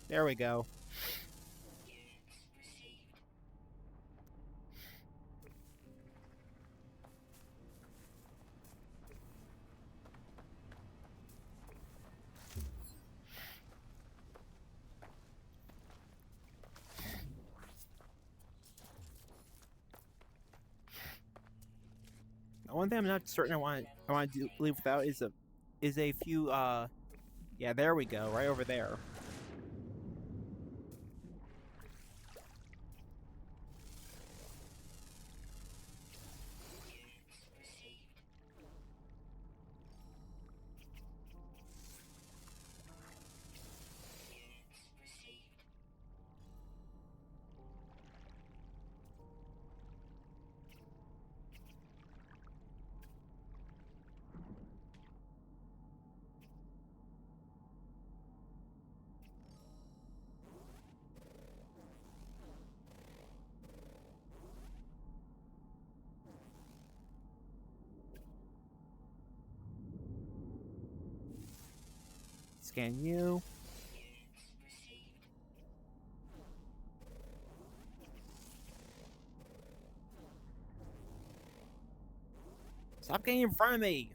[SPEAKER 1] There we go. One thing I'm not certain I want to leave without is a few yeah, there we go, right over there. Scan you. Stop getting in front of me!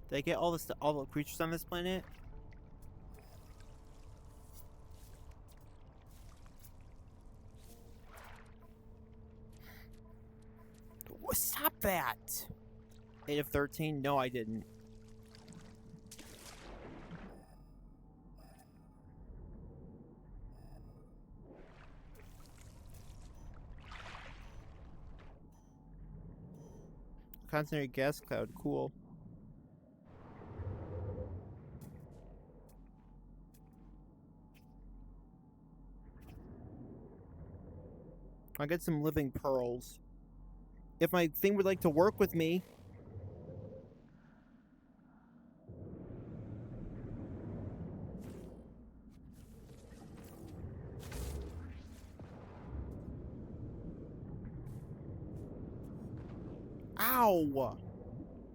[SPEAKER 1] Did I get all the creatures on this planet? Stop that! 8 of 13? No, I didn't. Concentrated gas cloud, cool. I get some living pearls. If my thing would like to work with me. Ow!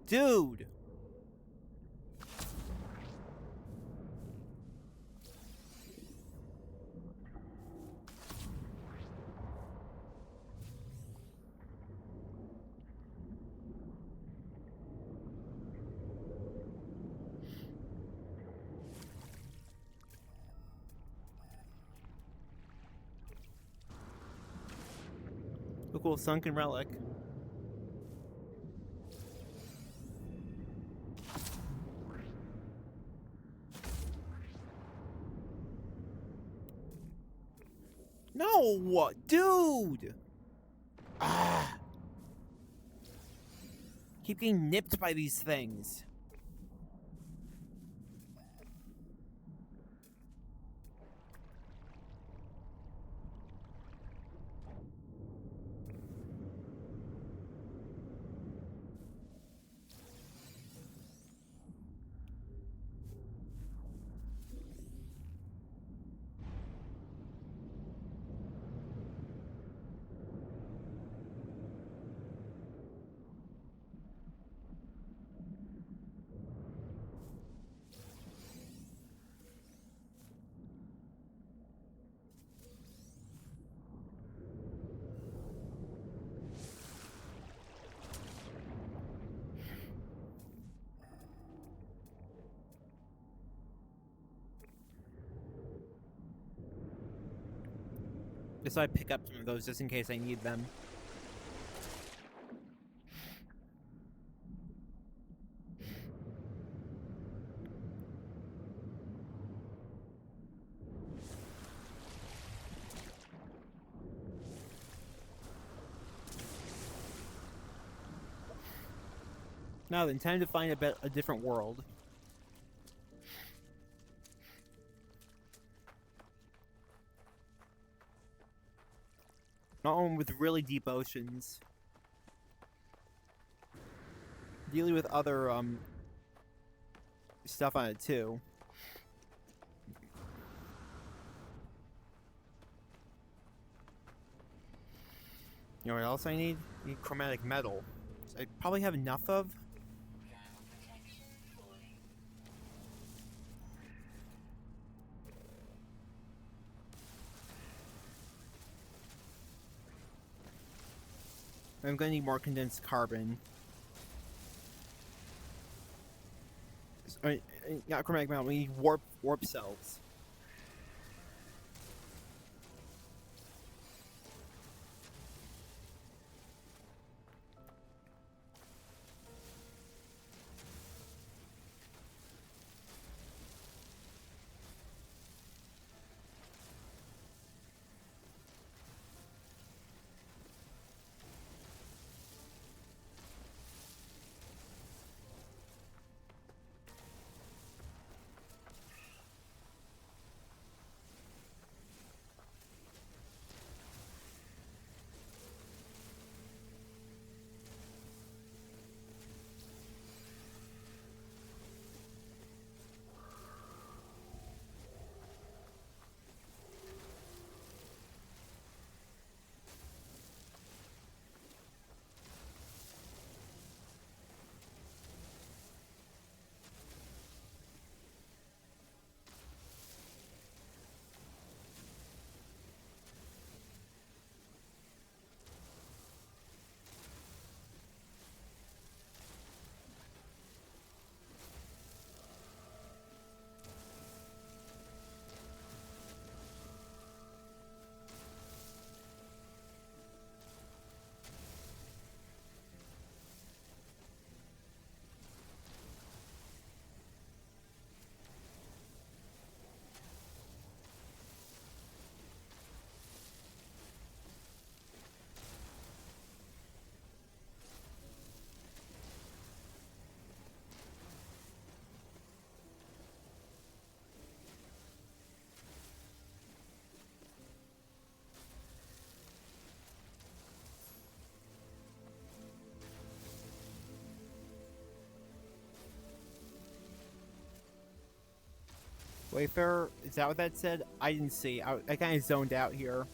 [SPEAKER 1] Dude! A cool sunken relic. No! Dude! Ah! Keep getting nipped by these things. So I pick up some of those just in case I need them. Now then, time to find a different world. Not one with really deep oceans. Dealing with other, stuff on it, too. You know what else I need? I need chromatic metal. I probably have enough of. I'm gonna need more condensed carbon. Not chromatic metal, we need warp cells. Wayfarer, is that what that said? I didn't see. I kind of zoned out here.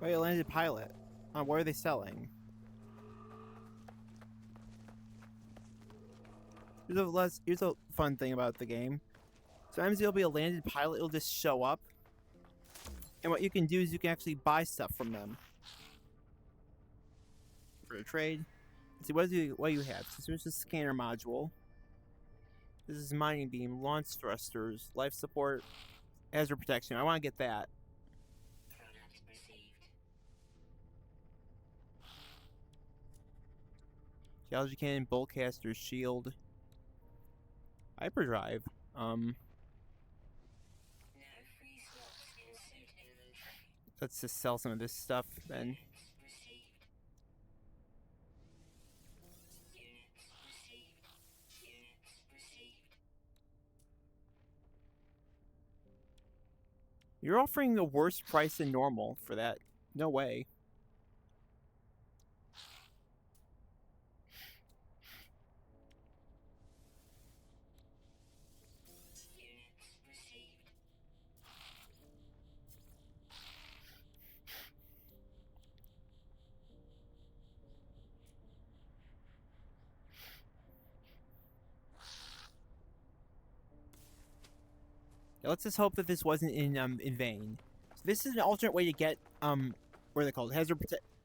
[SPEAKER 1] Wait, a landed pilot. What are they selling? Here's a fun thing about the game. Sometimes there'll be a landed pilot, it'll just show up. And what you can do is you can actually buy stuff from them. For a trade. Let's see, what do you have? So there's a scanner module. This is mining beam, launch thrusters, life support, hazard protection. I want to get that. Geology cannon, boltcaster, shield, hyperdrive. Let's just sell some of this stuff then. You're offering a worse price than normal for that. No way. Let's just hope that this wasn't in vain. So this is an alternate way to get what are they called? Hazard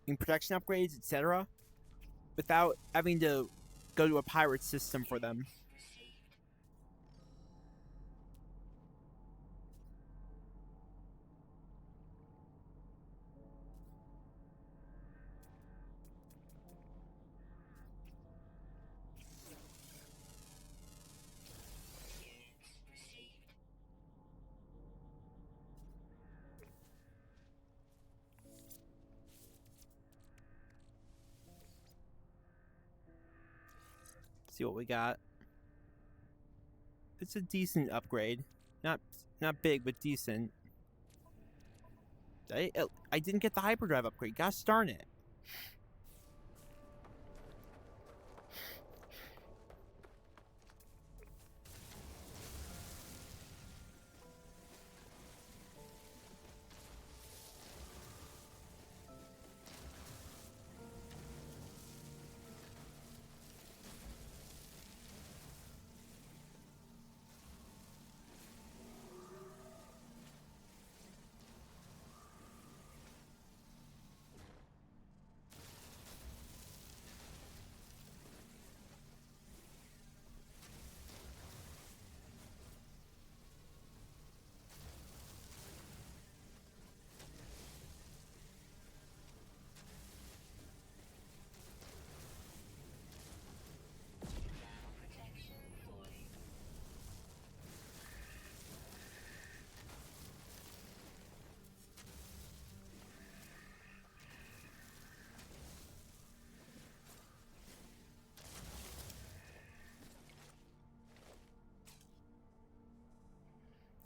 [SPEAKER 1] protection upgrades, etc. Without having to go to a pirate system for them. See what we got. It's a decent upgrade. Not big, but decent. I didn't get the hyperdrive upgrade. Gosh darn it.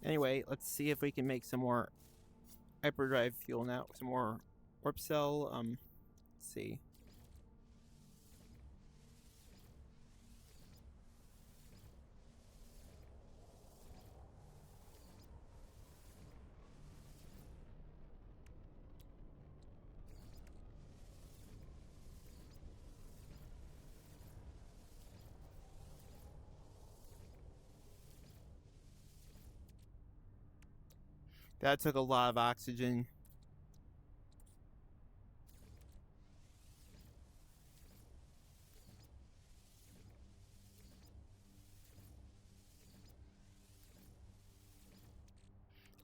[SPEAKER 1] Anyway, let's see if we can make some more hyperdrive fuel now. Some more warp cell. Let's see. That took a lot of oxygen.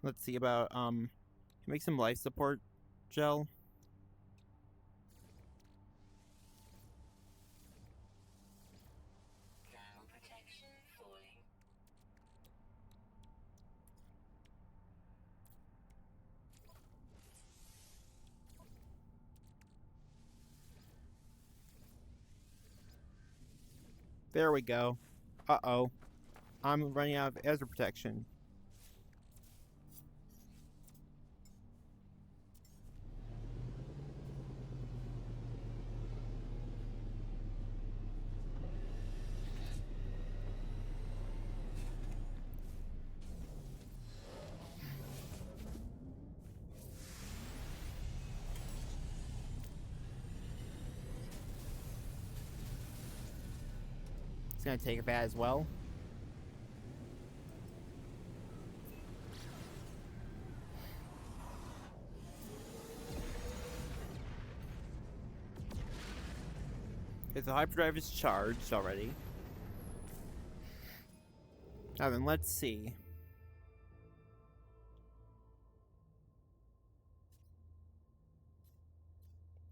[SPEAKER 1] Let's see about make some life support gel. There we go. Uh-oh. I'm running out of hazard protection. It's gonna take that as well. If the hyperdrive is charged already. Now then, let's see.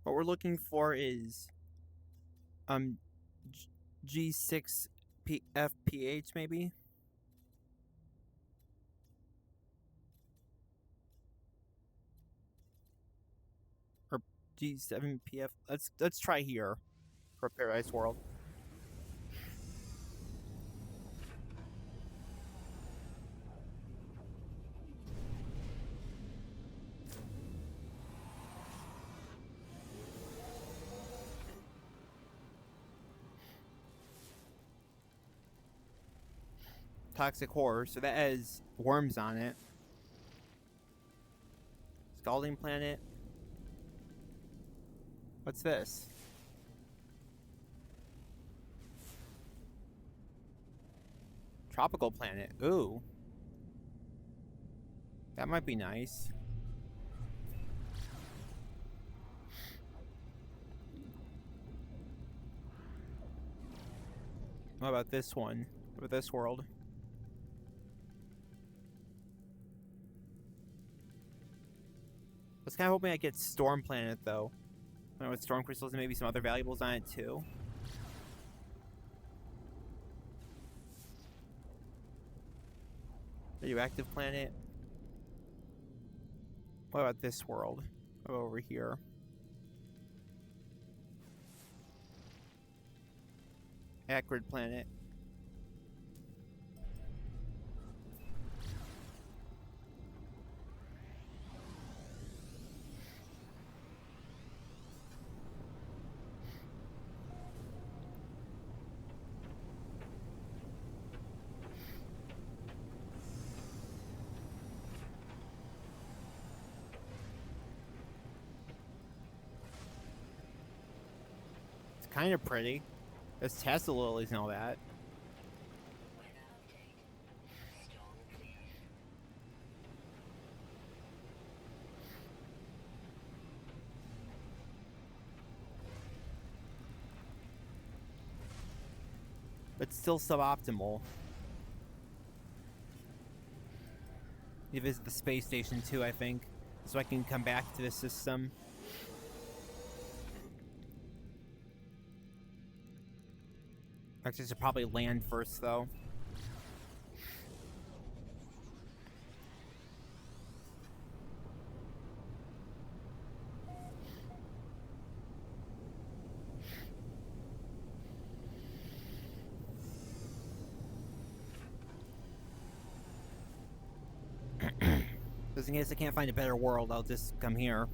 [SPEAKER 1] What we're looking for is G6 FPH maybe. Or G7PF. Let's try here for Paradise World. Toxic Horror, so that has worms on it. Scalding Planet. What's this? Tropical Planet. Ooh. That might be nice. What about this one? What about this world? I was kind of hoping I get Storm Planet, though. I know, with Storm Crystals and maybe some other valuables on it, too. Radioactive Planet. What about this world? What about over here? Acrid Planet. Kind of pretty. There's Tesla lilies and all that. But still suboptimal. You visit the space station too, I think, so I can come back to the system. Actually, I should probably land first, though. Just in case I can't find a better world, I'll just come here.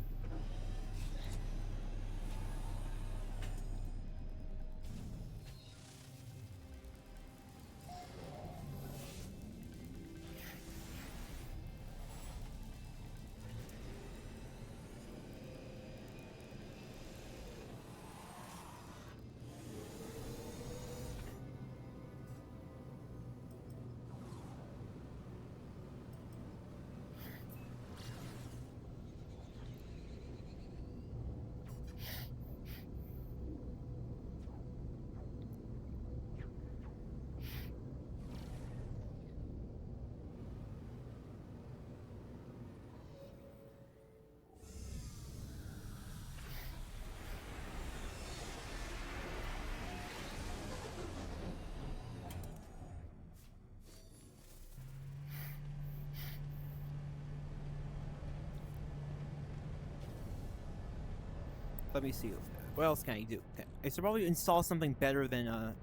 [SPEAKER 1] Let me see. What else can I do? I should probably install something better than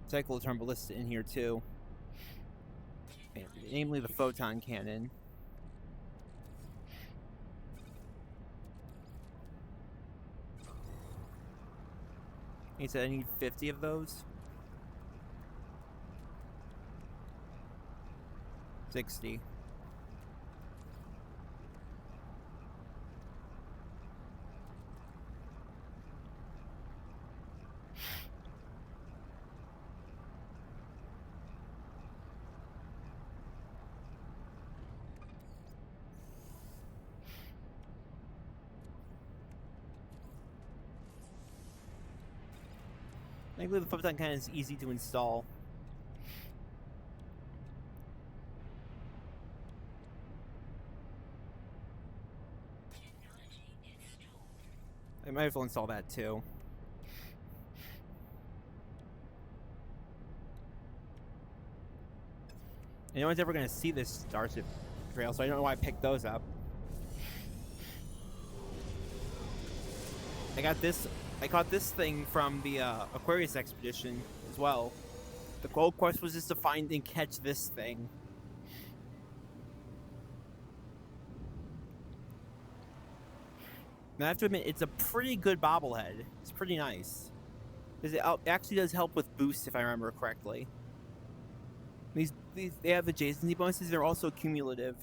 [SPEAKER 1] Cyclotron Ballista in here too. Namely the Photon Cannon. He said I need 50 of those. 60. Thankfully, the photon cannon is easy to install. I might as well install that too. And no one's ever going to see this Starship trail, so I don't know why I picked those up. I caught this thing from the Aquarius expedition as well. The goal quest was just to find and catch this thing. And I have to admit, it's a pretty good bobblehead. It's pretty nice. Because it actually does help with boosts, if I remember correctly. These they have adjacency bonuses. They're also cumulative.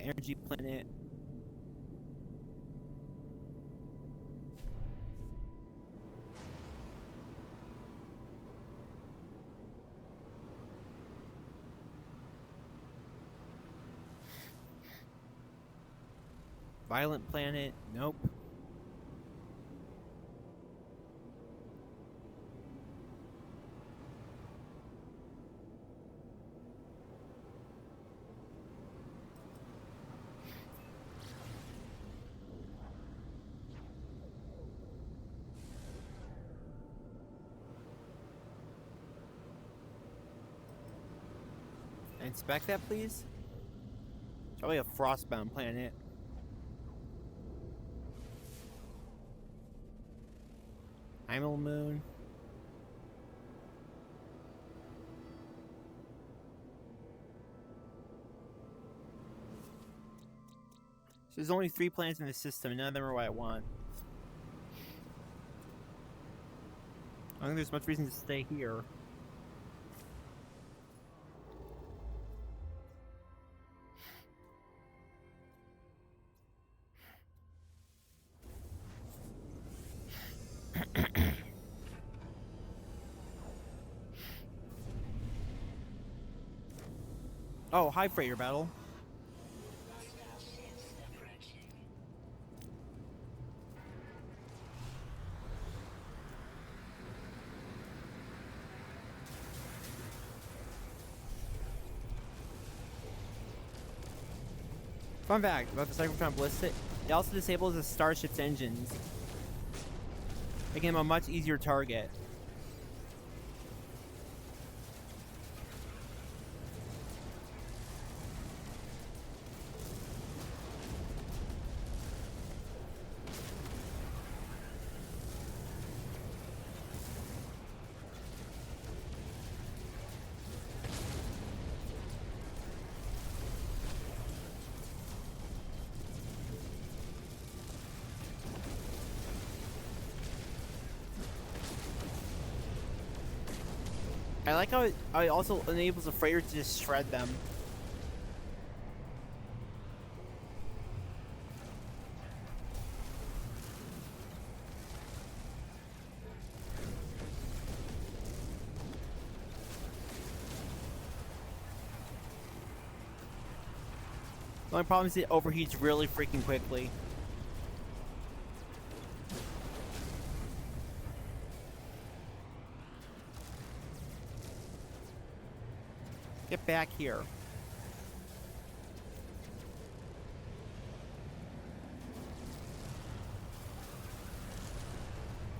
[SPEAKER 1] Energy planet. Violent planet. Nope. Inspect that, please. Probably a frostbound planet. Hymal moon. So there's only 3 planets in the system, and none of them are what I want. I don't think there's much reason to stay here. Oh, hi, freighter battle. Fun fact about the Cyclotron Ballistic, it also disables the starship's engines, making him a much easier target. I like how it also enables the freighter to just shred them. The only problem is it overheats really freaking quickly. Get back here.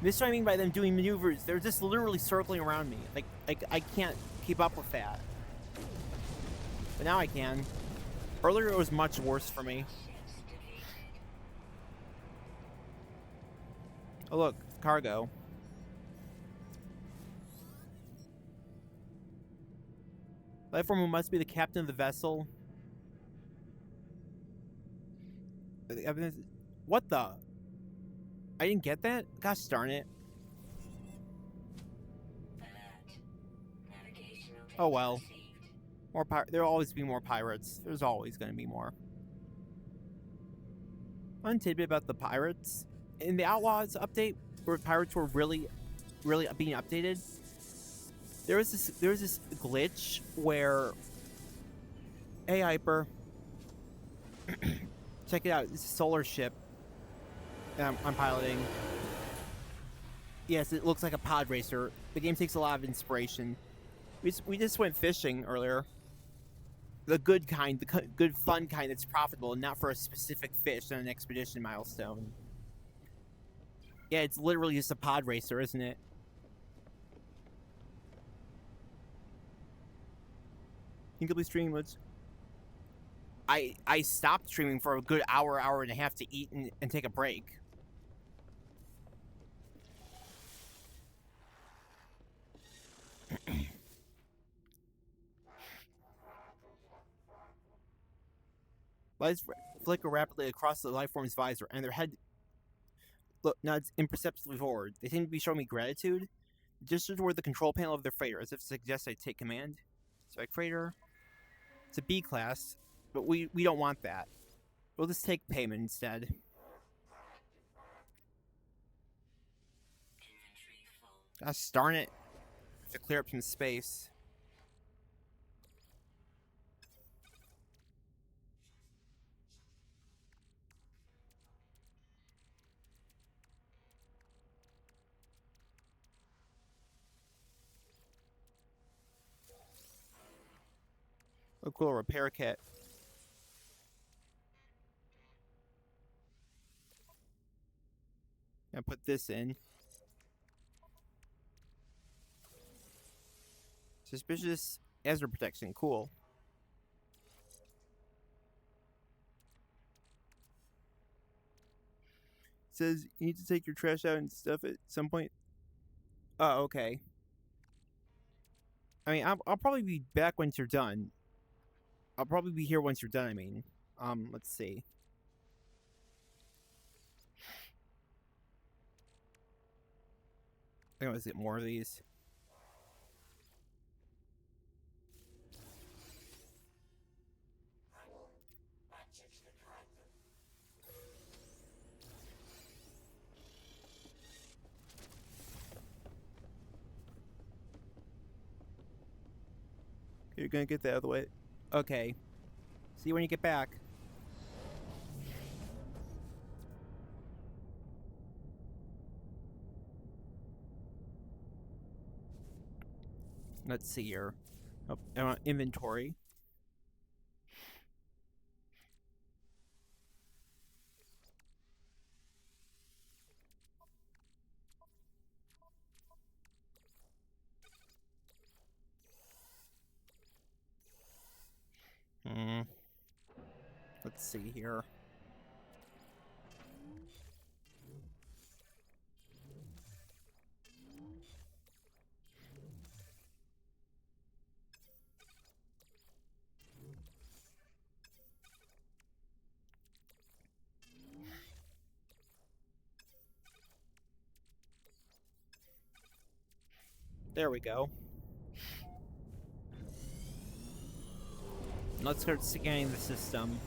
[SPEAKER 1] This is what I mean by them doing maneuvers. They're just literally circling around me. Like I can't keep up with that. But now I can. Earlier it was much worse for me. Oh look, cargo. Lifeform who must be the captain of the vessel. But the evidence. What the? I didn't get that? Gosh darn it. Oh well. More there'll always be more pirates. There's always going to be more. One tidbit about the pirates. In the Outlaws update, where pirates were really being updated, there was this glitch where, hey Hyper, check it out. This is a solar ship that I'm piloting. Yes, it looks like a pod racer. The game takes a lot of inspiration. We just went fishing earlier. The good kind, the good fun kind that's profitable, and not for a specific fish on an expedition milestone. Yeah, it's literally just a pod racer, isn't it? Incomplete streaming modes. I stopped streaming for a good hour and a half to eat and take a break. Lights flicker rapidly across the lifeform's visor, and their head nods imperceptibly forward. They seem to be showing me gratitude. Gesture toward the control panel of their freighter, as if to suggest I take command. Spec freighter. It's a B class, but we don't want that. We'll just take payment instead. Gosh darn it. I have to clear up some space. Oh, cool, repair kit. I put this in. Suspicious Ezra protection, cool. It says you need to take your trash out and stuff at some point. Oh, okay. I mean, I'll probably be back once you're done. I'll probably be here once you're done, I mean. Let's see. I want to get more of these. You're gonna get that out of the way. Okay. See you when you get back. Let's see here. Oh, I want inventory. Let's see here. There we go. Let's start scanning the system.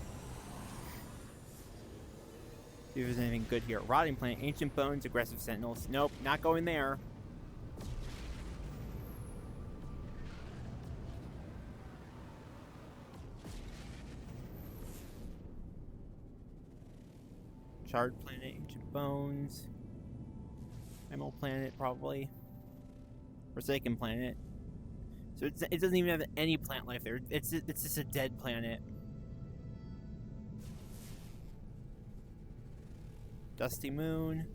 [SPEAKER 1] See if there's anything good here. Rotting plant, ancient bones, aggressive sentinels. Nope, not going there. Charred planet, ancient bones. Emerald planet, probably. Forsaken planet. So it doesn't even have any plant life there. It's just a dead planet. Dusty moon.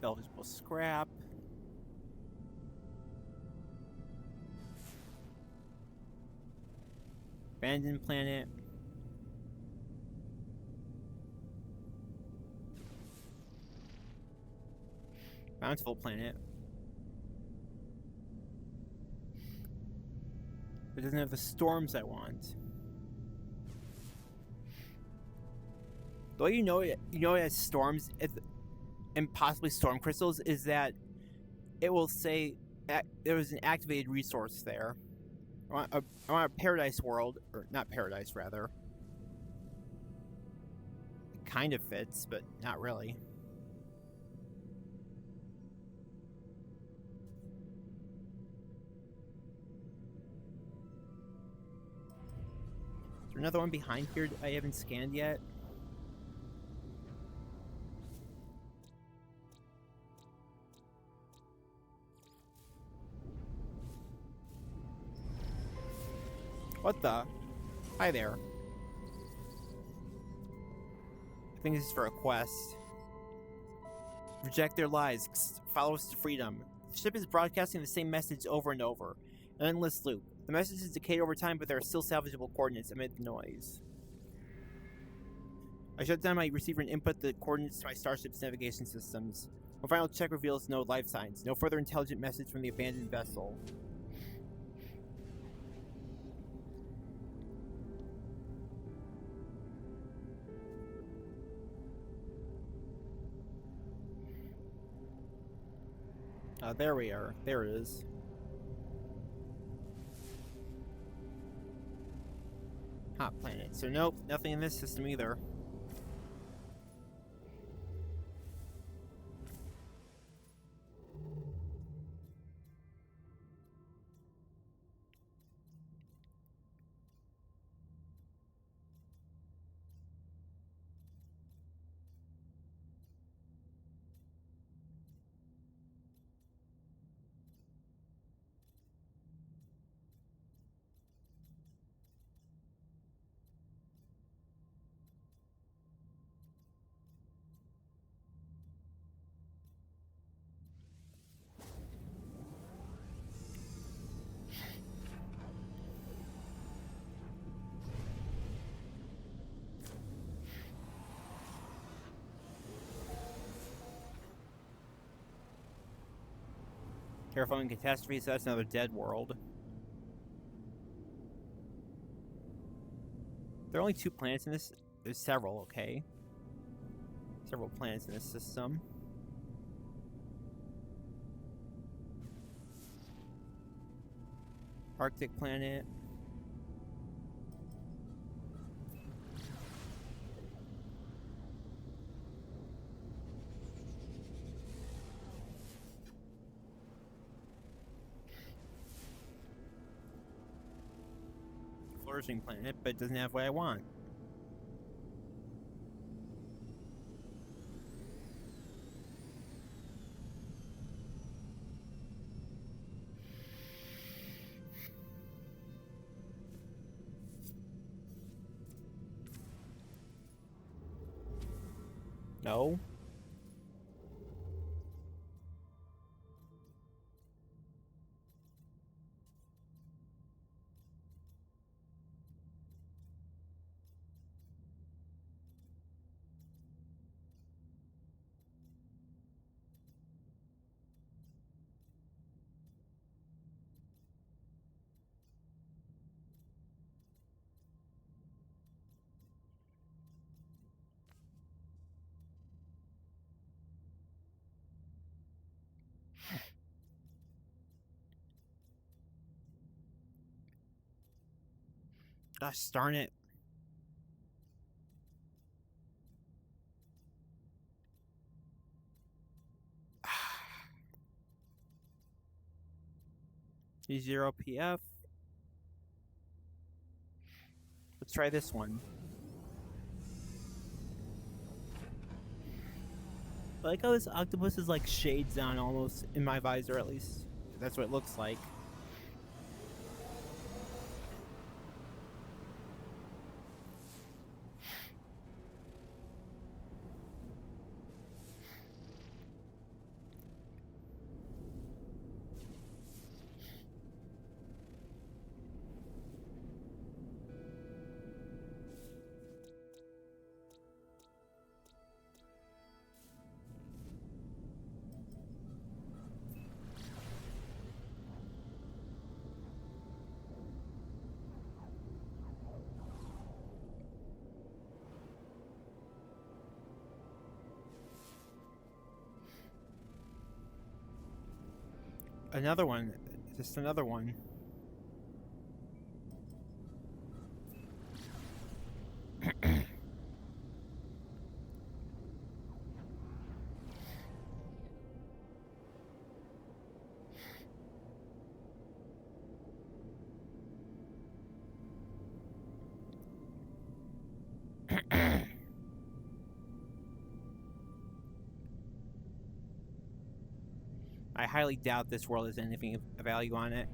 [SPEAKER 1] Salvageable scrap. Abandoned planet. Bountiful planet. It doesn't have the storms I want. The way you know it has storms and possibly storm crystals is that it will say there was an activated resource there. I want a paradise world, or not paradise, rather. It kind of fits, but not really. Is there another one behind here that I haven't scanned yet? What the? Hi there. I think this is for a quest. Reject their lies. Follow us to freedom. The ship is broadcasting the same message over and over. An endless loop. The message has decayed over time, but there are still salvageable coordinates amid the noise. I shut down my receiver and input the coordinates to my starship's navigation systems. A final check reveals no life signs. No further intelligent message from the abandoned vessel. There we are. There it is. Hot planet. So nope, nothing in this system either. Terrifying catastrophe, so that's another dead world. There are only 2 planets in this. There's several, okay. Several planets in this system. Arctic planet. Flourishing planet, but it doesn't have what I want. No. Gosh darn it. T0PF. Let's try this one. I like how this octopus is like shades on almost in my visor, at least. That's what it looks like. Another one. Just another one. I highly doubt this world has anything of value on it.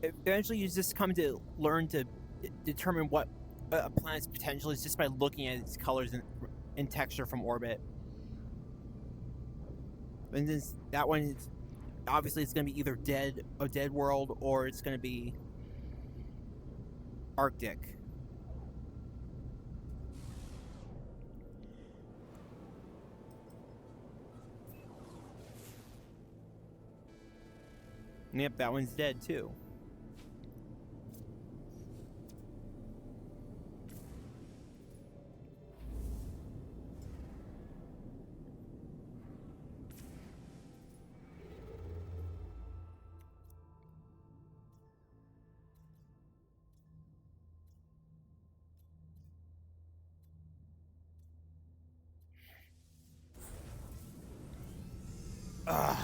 [SPEAKER 1] Eventually, you just come to learn to determine what a planet's potential is just by looking at its colors and texture from orbit. And this, that one, is, obviously, it's going to be either a dead world, or it's going to be Arctic. Yep, that one's dead too. Ugh.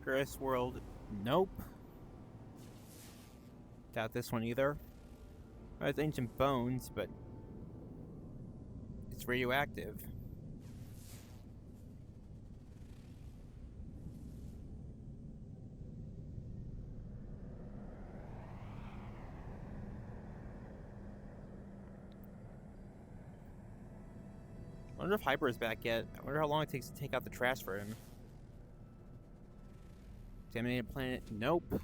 [SPEAKER 1] Grass World, nope. Doubt this one either. It's ancient bones, but it's radioactive. I wonder if Hyper is back yet. I wonder how long it takes to take out the trash for him. Contaminated planet, nope.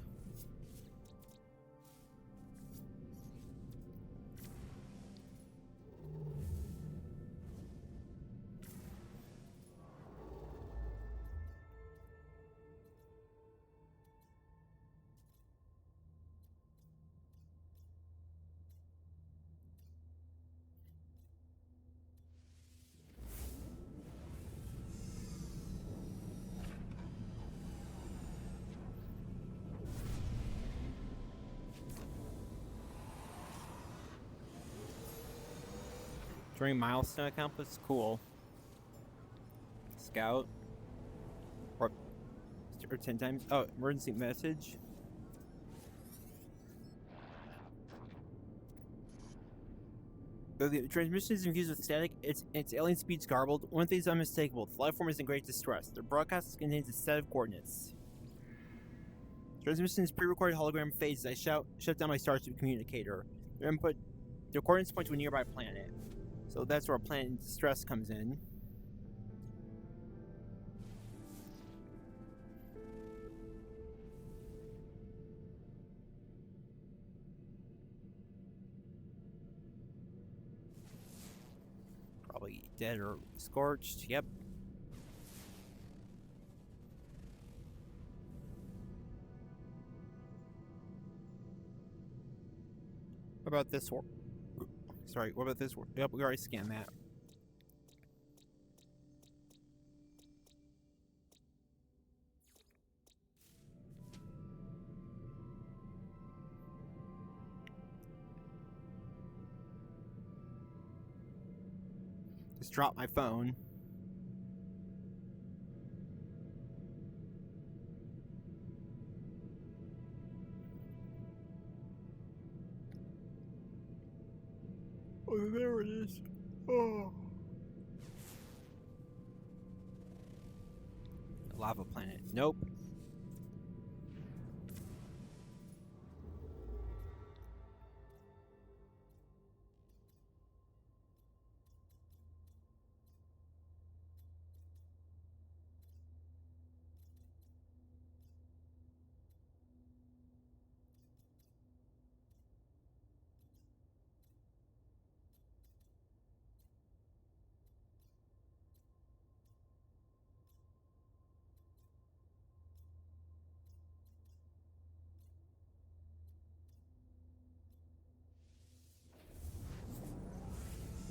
[SPEAKER 1] During milestone accomplice, cool. Scout. Or 10 times. Oh, emergency message. Though the transmission is infused with static, its alien speed's garbled. One thing is unmistakable: the life form is in great distress. Their broadcast contains a set of coordinates. Transmission's pre-recorded hologram fades as I shut down my Starship communicator. Their coordinates point to a nearby planet. So that's where a planet in distress comes in. Probably dead or scorched. Yep. What about this one? Sorry, what about this one? Yep, we already scanned that. Just dropped my phone. Oh, there it is. Oh. Lava planet. Nope.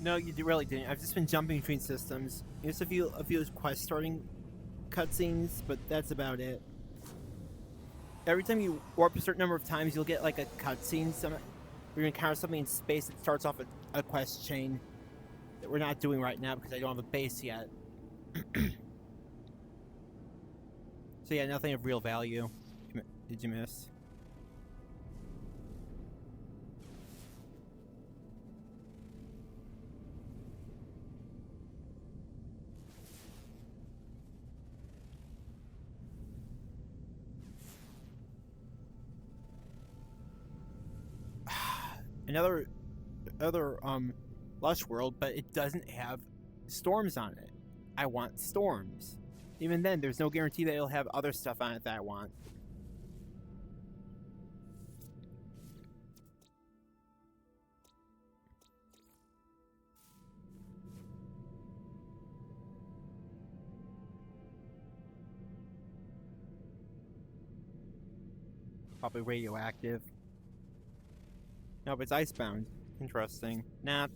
[SPEAKER 1] No, you really didn't. I've just been jumping between systems. There's a few quest starting cutscenes, but that's about it. Every time you warp a certain number of times, you'll get like a cutscene. You encounter something in space that starts off a quest chain that we're not doing right now because I don't have a base yet. So yeah, nothing of real value. Did you miss? Another Lush World, but it doesn't have storms on it. I want storms. Even then, there's no guarantee that it'll have other stuff on it that I want. Probably radioactive. No, but it's icebound. Interesting. Not.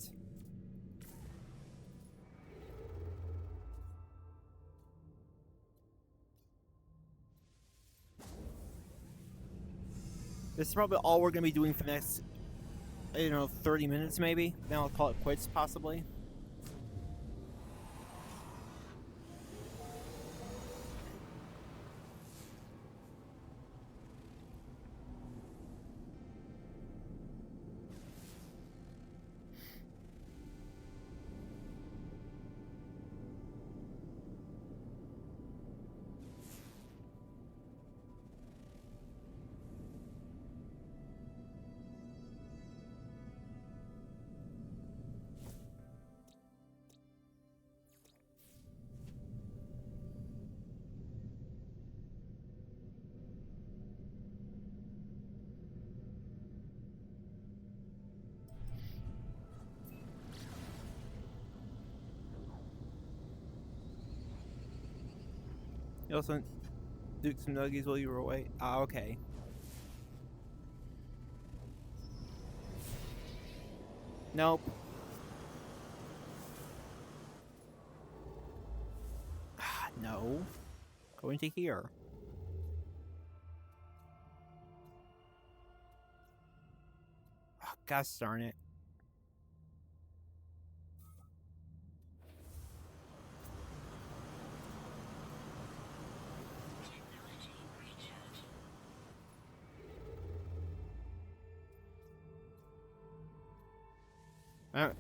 [SPEAKER 1] This is probably all we're going to be doing for the next, 30 minutes maybe. Then I'll call it quits, possibly. You also duked some nuggies while you were away. Ah, okay. Nope. No. Go into here. Oh, gosh darn it.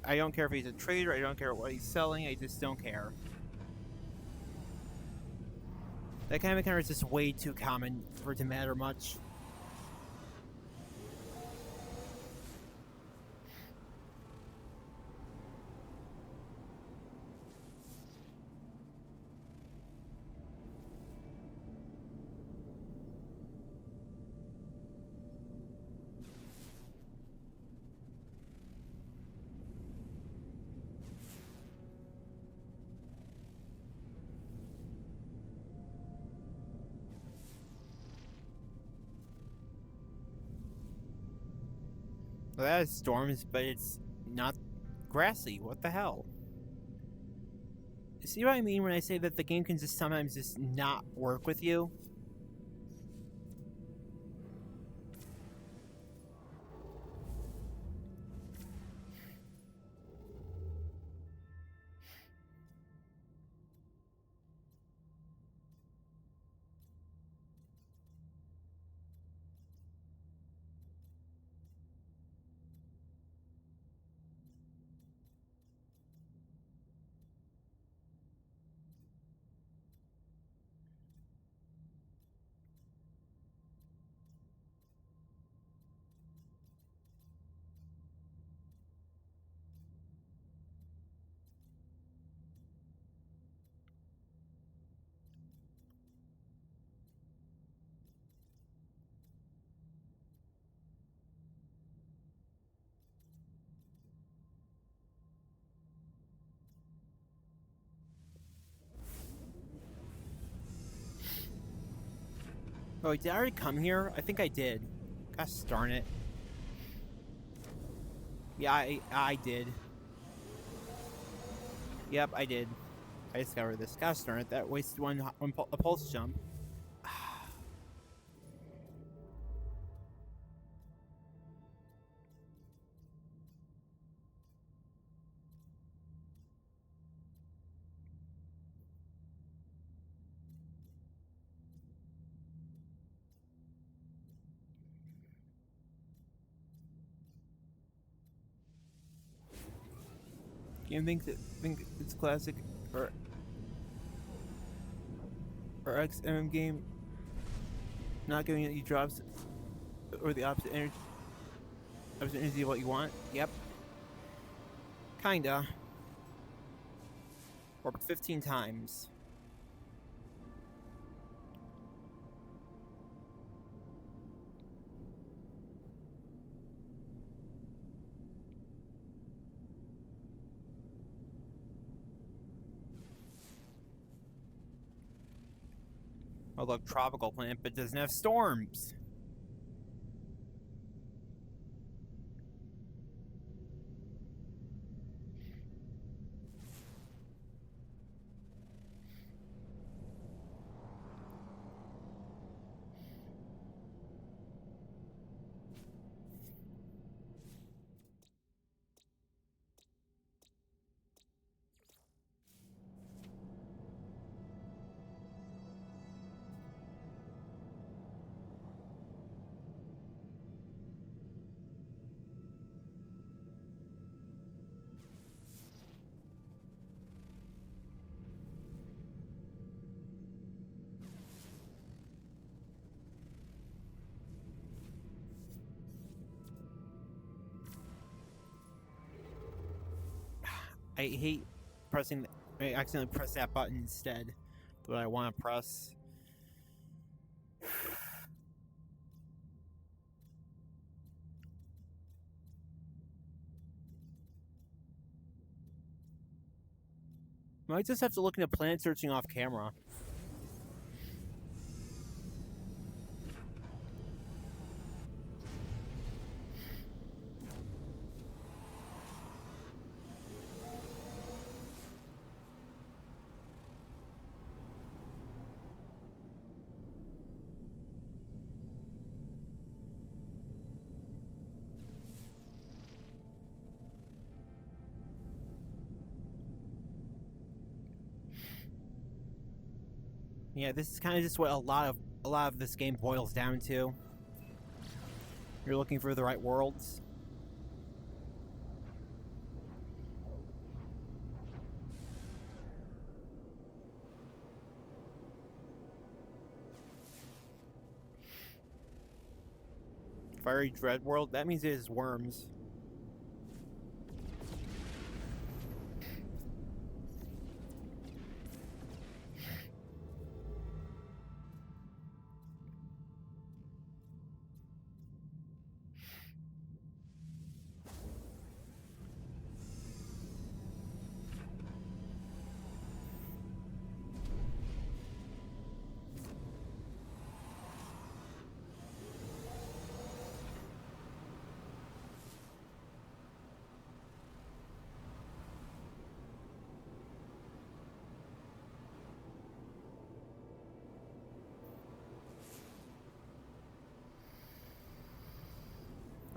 [SPEAKER 1] I don't care if he's a trader, I don't care what he's selling, I just don't care. That kind of encounter is just way too common for it to matter much. Well, that is storms, but it's not grassy. What the hell? See what I mean when I say that the game can just sometimes just not work with you? Oh, did I already come here? I think I did. Gosh darn it. Yeah, I did. Yep, I did. I discovered this. Gosh darn it, that wasted a pulse jump. Game think it's classic or XMM game not giving you drops or the opposite energy of what you want. Yep. Kinda. Or 15 times. Oh look, tropical planet, but doesn't have storms. I hate pressing. I accidentally press that button instead, but I want to press. Might just have to look into planet searching off camera. Yeah, this is kind of just what a lot of this game boils down to. You're looking for the right worlds. Fiery Dread World, that means it is worms.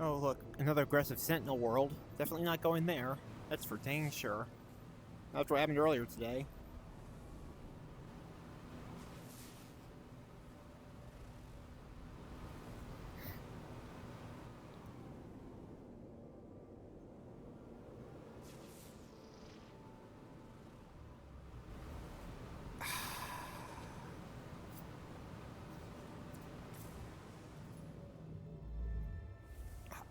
[SPEAKER 1] Oh look, another aggressive Sentinel world. Definitely not going there. That's for dang sure. That's what happened earlier today.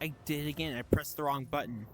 [SPEAKER 1] I did it again. I pressed the wrong button.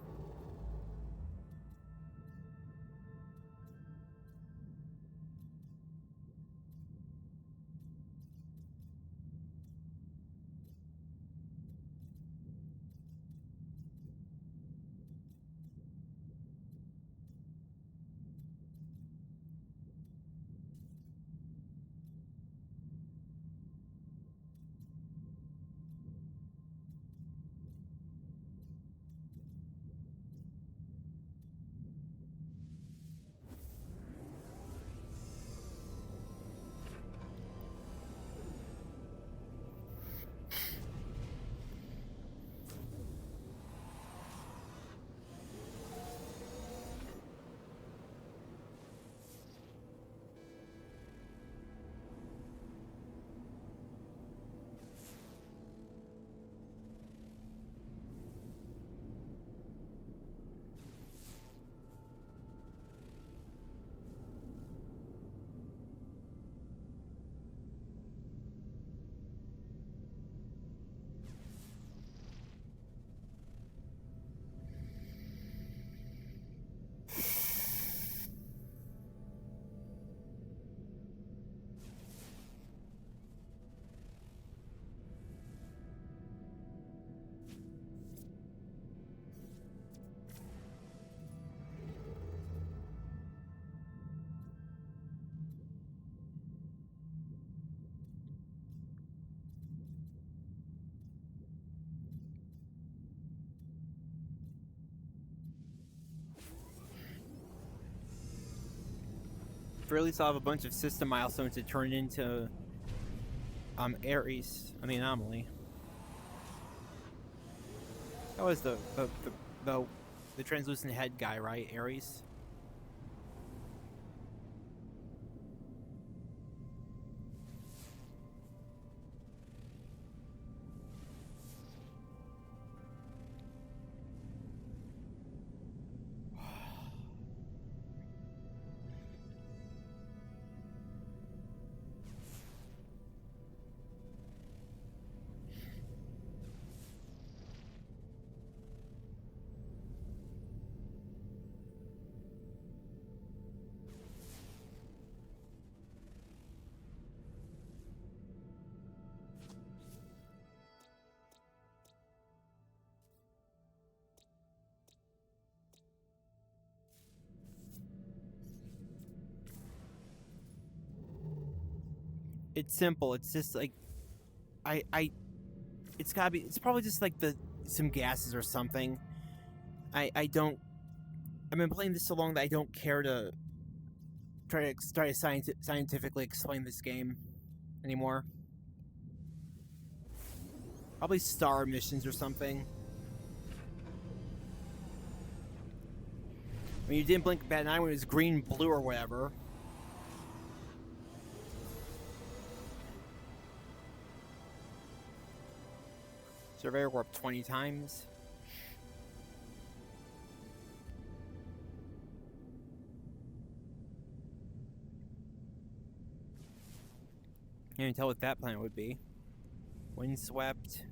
[SPEAKER 1] really still have a bunch of system milestones to turn into Ares on the anomaly. That was the translucent head guy, right? Ares. It's simple. It's just like it's gotta be. It's probably just like some gases or something. I don't. I've been playing this so long that I don't care to try to scientifically explain this game anymore. Probably star missions or something. I mean, you didn't blink a bad eye when it was green, blue, or whatever. Surveyor warp 20 times. Can't even tell what that planet would be. Windswept.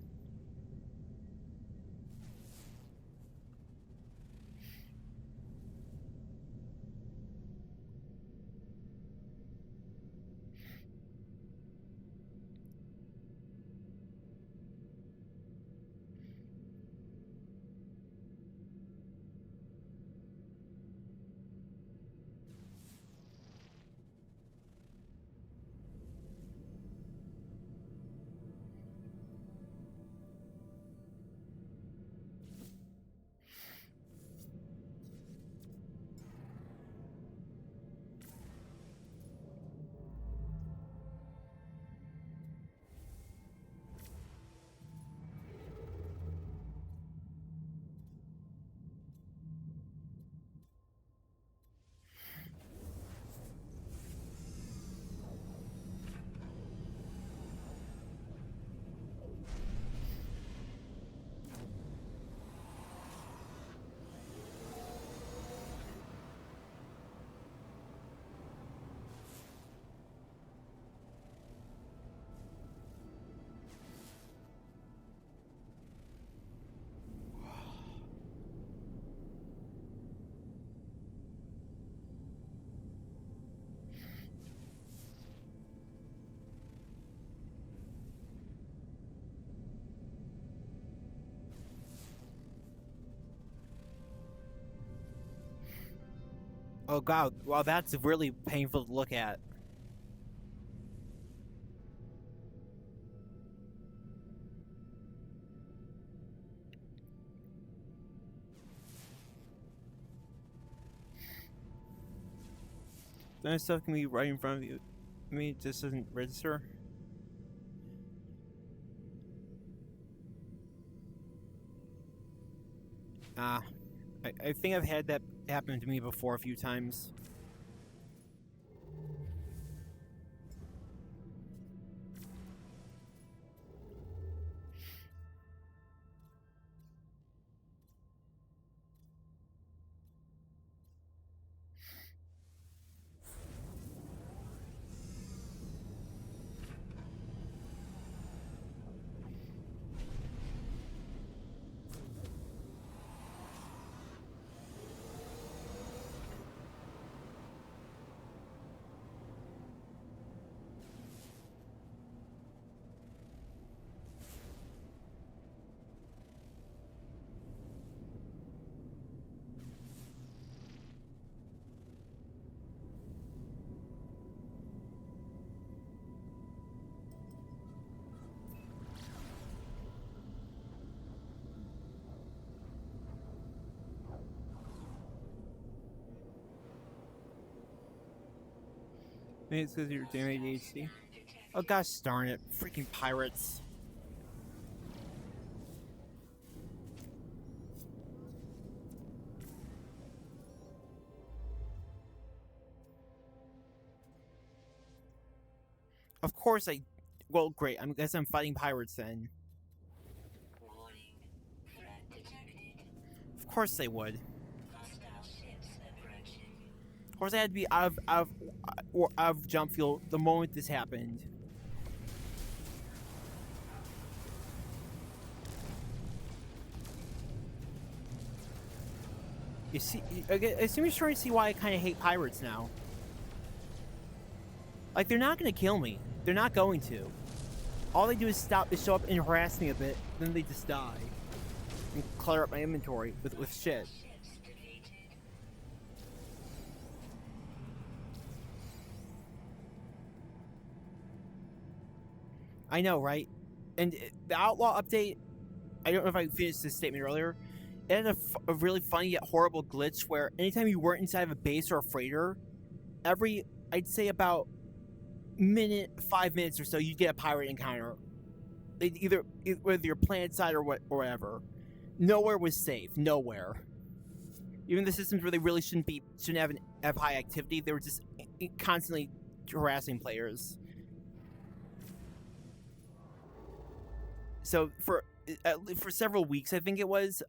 [SPEAKER 1] Oh god, wow, that's really painful to look at. That stuff can be right in front of you. I mean, it just doesn't register. I think I've had that happen to me before a few times. Maybe it's because you're damn ADHD. Oh gosh darn it. Freaking pirates. Of course I... Well, great. I guess I'm fighting pirates then.
[SPEAKER 2] Warning. Threat detected.
[SPEAKER 1] Of course they would.
[SPEAKER 2] Hostile ships approaching.
[SPEAKER 1] Of course I had to be out of jump field the moment this happened. You see, I assume you're starting to see why I kind of hate pirates now. Like, they're not going to kill me. They're not going to. All they do is show up and harass me a bit, then they just die. And clutter up my inventory with shit.
[SPEAKER 2] Ships defeated.
[SPEAKER 1] I know, right? And the Outlaw update, I don't know if I finished this statement earlier, it had a really funny yet horrible glitch where anytime you weren't inside of a base or a freighter, I'd say about 5 minutes or so, you'd get a pirate encounter. Whether you're planet side or whatever. Nowhere was safe. Nowhere. Even the systems where they really shouldn't have high activity, they were just constantly harassing players. So for several weeks, I think it was,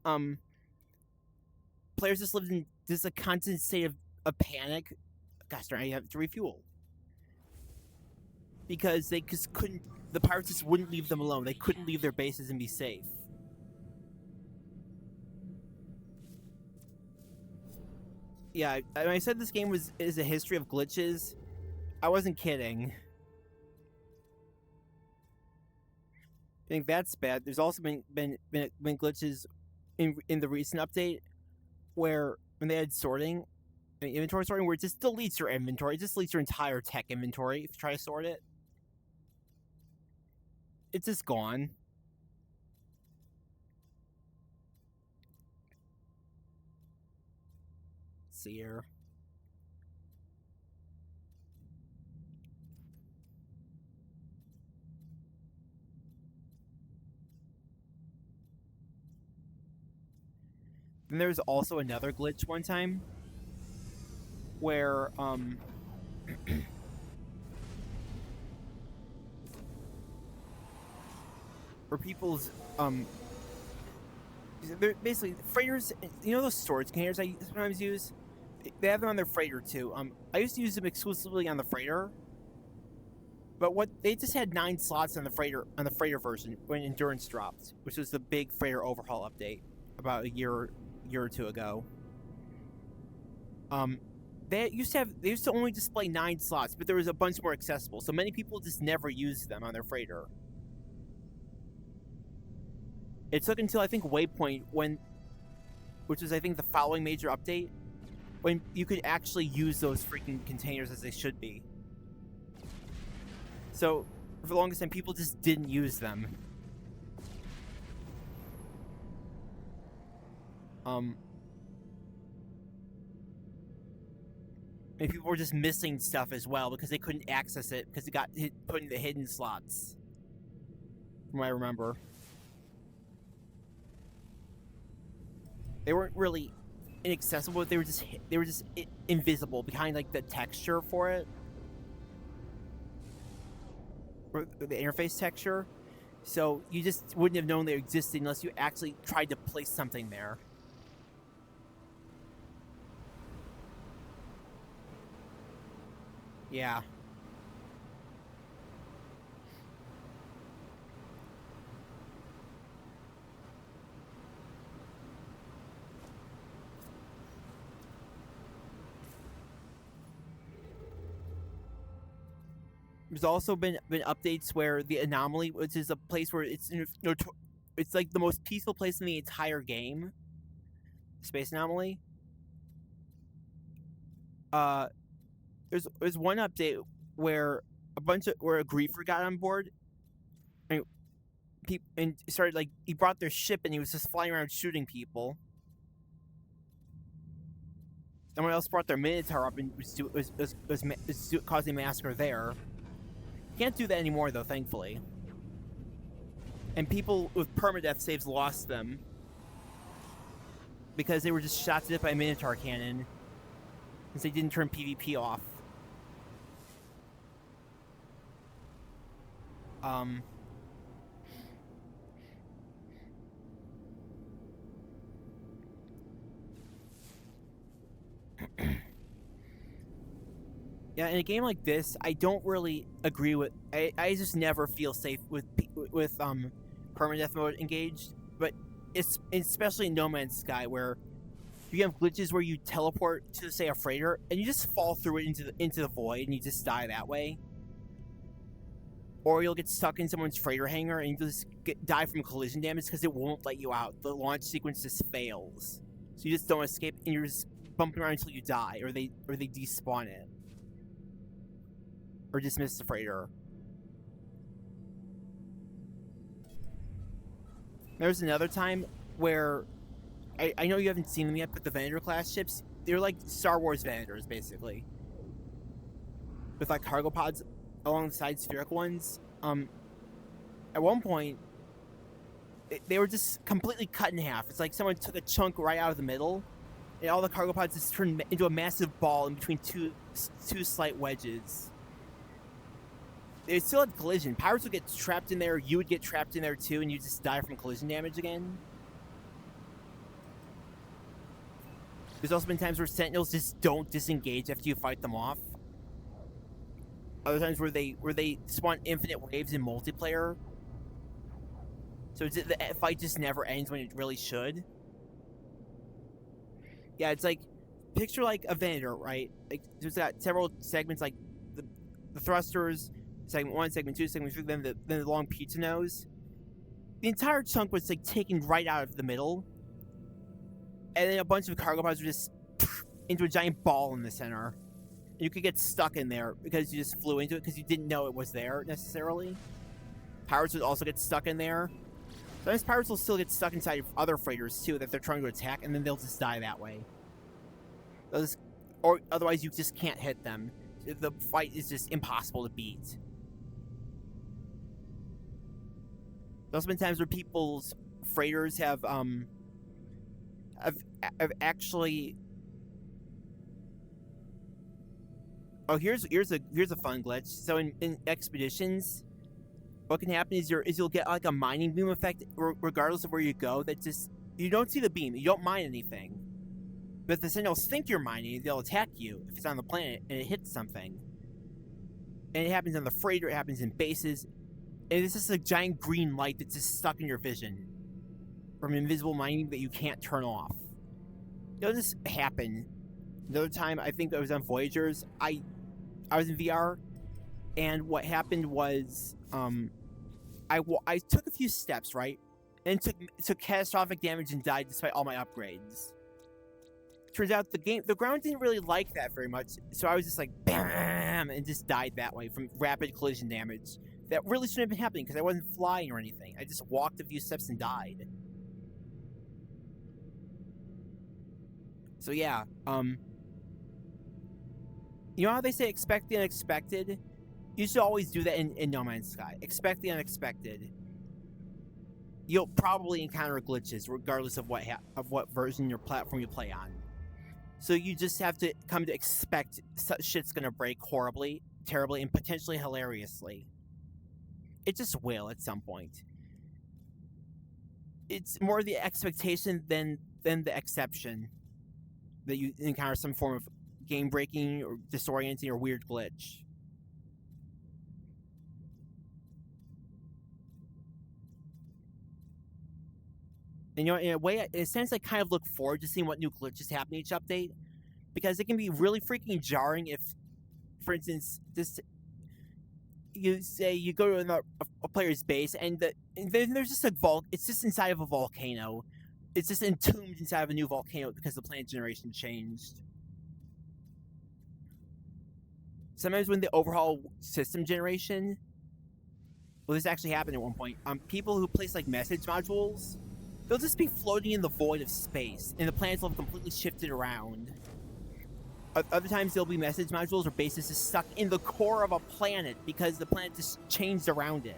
[SPEAKER 1] players just lived in just a constant state of panic. Gosh darn, I have to refuel. Because they just couldn't, the pirates just wouldn't leave them alone. They couldn't leave their bases and be safe. Yeah, when I said this game is a history of glitches, I wasn't kidding. I think that's bad. There's also been glitches in the recent update where when they had sorting, inventory sorting, where it just deletes your inventory. It just deletes your entire tech inventory if you try to sort it. It's just gone. Let's see here. Then there was also another glitch one time where where people's they're basically freighters. You know those storage containers I sometimes use? They have them on their freighter too. I used to use them exclusively on the freighter, but what they just had 9 slots on the freighter version when Endurance dropped, which was the big freighter overhaul update about a year or two ago. They used to only display 9 slots, but there was a bunch more accessible, so many people just never used them on their freighter. It took until I think Waypoint, which was I think the following major update, when you could actually use those freaking containers as they should be. So for the longest time, people just didn't use them. And people were just missing stuff as well because they couldn't access it because it got put in the hidden slots. From what I remember. They weren't really inaccessible, but they were just invisible behind like the texture for it. Or the interface texture. So you just wouldn't have known they existed unless you actually tried to place something there. Yeah. There's also been updates where the Anomaly, which is a place where it's like the most peaceful place in the entire game, Space Anomaly. There's one update where a griefer got on board, and started like he brought their ship and he was just flying around shooting people. Someone else brought their Minotaur up and was causing massacre there. Can't do that anymore, though, thankfully. And people with permadeath saves lost them because they were just shot to death by a Minotaur cannon since they didn't turn PvP off. Yeah, in a game like this, I don't really agree with. I just never feel safe with permadeath mode engaged. But it's especially in No Man's Sky where you have glitches where you teleport to, say, a freighter and you just fall through it into the void and you just die that way. Or you'll get stuck in someone's freighter hangar and you just die from collision damage because it won't let you out. The launch sequence just fails, so you just don't escape and you're just bumping around until you die, or they despawn it. Or dismiss the freighter. There's another time where I know you haven't seen them yet, but the Venator class ships, they're like Star Wars Venators, basically. With like cargo pods alongside spherical ones. At one point, they were just completely cut in half. It's like someone took a chunk right out of the middle, and all the cargo pods just turned into a massive ball in between two slight wedges. They still had collision. Pirates would get trapped in there, you would get trapped in there too, and you just die from collision damage again. There's also been times where Sentinels just don't disengage after you fight them off. Other times where they spawn infinite waves in multiplayer. So the fight just never ends when it really should. Yeah, it's like, picture like a Venator, right? Like, there's got several segments, like the thrusters, segment 1, segment 2, segment 3, then the long pizza nose. The entire chunk was like taken right out of the middle, and then a bunch of cargo pods were just into a giant ball in the center. You could get stuck in there because you just flew into it because you didn't know it was there necessarily. Pirates would also get stuck in there. Sometimes pirates will still get stuck inside other freighters too that they're trying to attack, and then they'll just die that way. Or otherwise you just can't hit them. The fight is just impossible to beat. There's been times where people's freighters have actually. Oh, here's a fun glitch. So in expeditions, what can happen is you'll get like a mining beam effect regardless of where you go. That just, you don't see the beam, you don't mine anything. But if the Sentinels think you're mining, they'll attack you if it's on the planet and it hits something. And it happens on the freighter, it happens in bases. And it's just a giant green light that's just stuck in your vision from invisible mining that you can't turn off. It'll just happen. Another time, I think I was on Voyagers, I was in VR, and what happened was, I took a few steps, right? And took catastrophic damage and died despite all my upgrades. Turns out the ground didn't really like that very much, so I was just like, BAM! And just died that way from rapid collision damage. That really shouldn't have been happening because I wasn't flying or anything. I just walked a few steps and died. So yeah, you know how they say expect the unexpected? You should always do that in No Man's Sky. Expect the unexpected. You'll probably encounter glitches regardless of what version or platform you play on. So you just have to come to expect shit's gonna break horribly, terribly, and potentially hilariously. It just will at some point. It's more the expectation than the exception that you encounter some form of game breaking or disorienting or weird glitch. And you know, in a way, in a sense, I kind of look forward to seeing what new glitches happen each update, because it can be really freaking jarring if, for instance, you say you go to a player's base and then there's just it's just inside of a volcano. It's just entombed inside of a new volcano because the planet generation changed. Sometimes when they overhaul system generation, well, this actually happened at one point. People who place like message modules, they'll just be floating in the void of space, and the planets will have completely shifted around. Other times there'll be message modules or bases just stuck in the core of a planet because the planet just changed around it.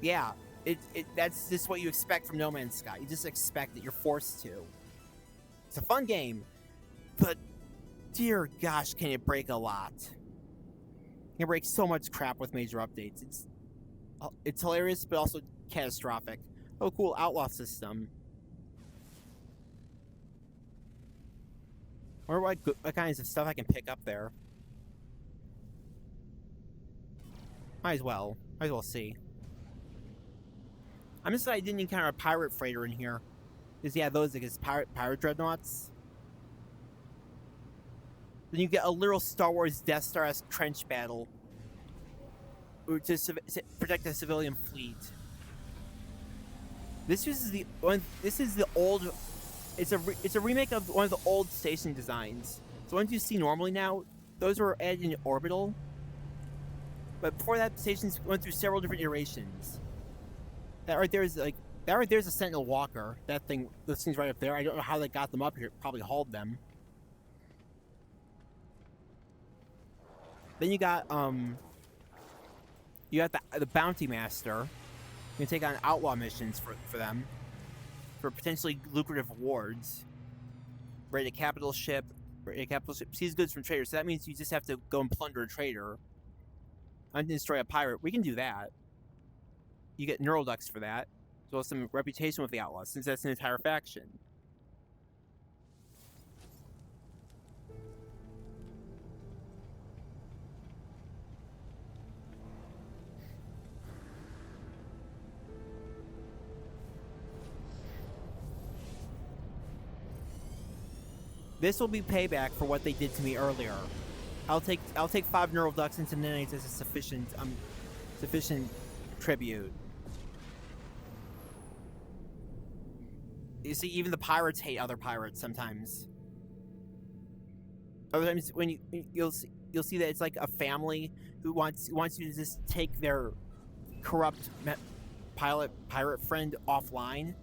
[SPEAKER 1] Yeah, that's just what you expect from No Man's Sky. You just expect it. You're forced to. It's a fun game, but dear gosh, can it break a lot. It breaks so much crap with major updates. It's hilarious, but also catastrophic. Oh, cool, outlaw system. I wonder what kinds of stuff I can pick up there. Might as well see. I'm just glad I didn't encounter a pirate freighter in here. Because, yeah, those are pirate dreadnoughts. Then you get a literal Star Wars Death Star-esque trench battle to protect the civilian fleet. This is the old. It's a remake of one of the old station designs. So ones you see normally now, those were added in Orbital. But before that, stations went through several different iterations. That right there's a Sentinel Walker. That thing, those things right up there. I don't know how they got them up here. Probably hauled them. Then you got the Bounty Master. You can take on outlaw missions for them, for potentially lucrative rewards. Raid a capital ship. Seize goods from traders. So that means you just have to go and plunder a trader. And destroy a pirate. We can do that. You get neural ducts for that. As well as some reputation with the outlaws, since that's an entire faction. This will be payback for what they did to me earlier. I'll take 5 neural ducts into nanites as a sufficient tribute. You see, even the pirates hate other pirates sometimes. Other times, when you'll see that it's like a family who wants you to just take their corrupt pirate friend offline.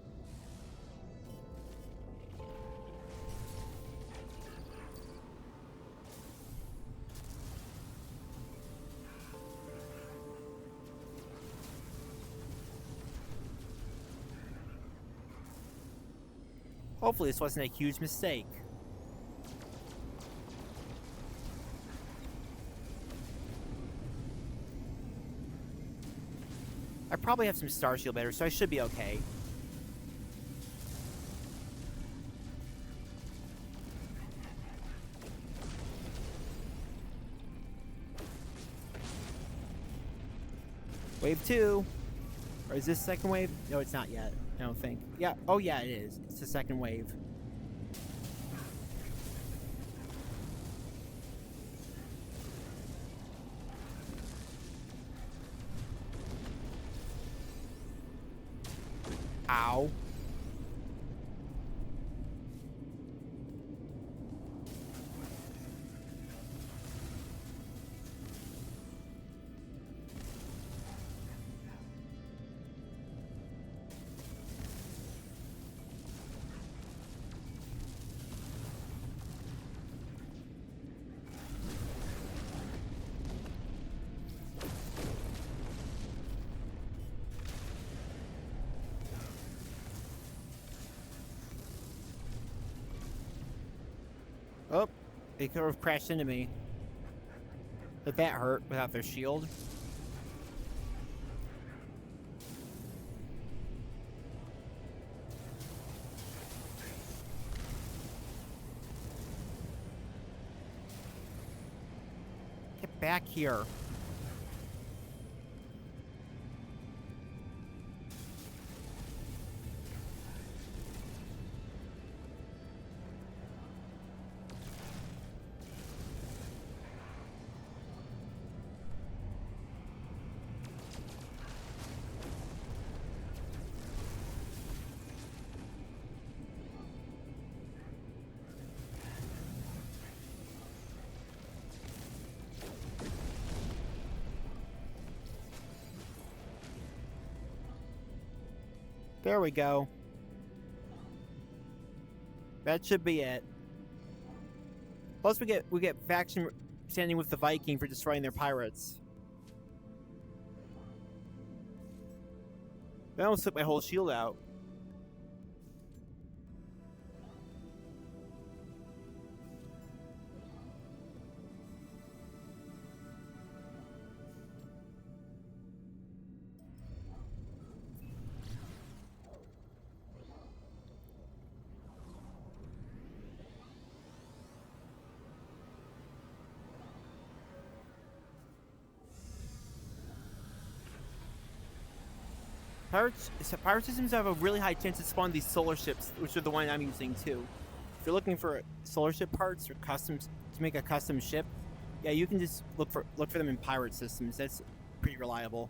[SPEAKER 1] Hopefully this wasn't a huge mistake. I probably have some Star Shield batteries, so I should be okay. Wave 2. Or is this second wave? No, it's not yet. I don't think. Yeah. Oh, yeah, it is. It's the second wave. Ow. Oh, they could have crashed into me. But that hurt without their shield. Get back here. There we go. That should be it. Plus, we get faction standing with the Viking for destroying their pirates. That almost took my whole shield out. Pirate systems have a really high chance to spawn these solar ships, which are the one I'm using too. If you're looking for solar ship parts or customs to make a custom ship, yeah, you can just look for them in pirate systems. That's pretty reliable.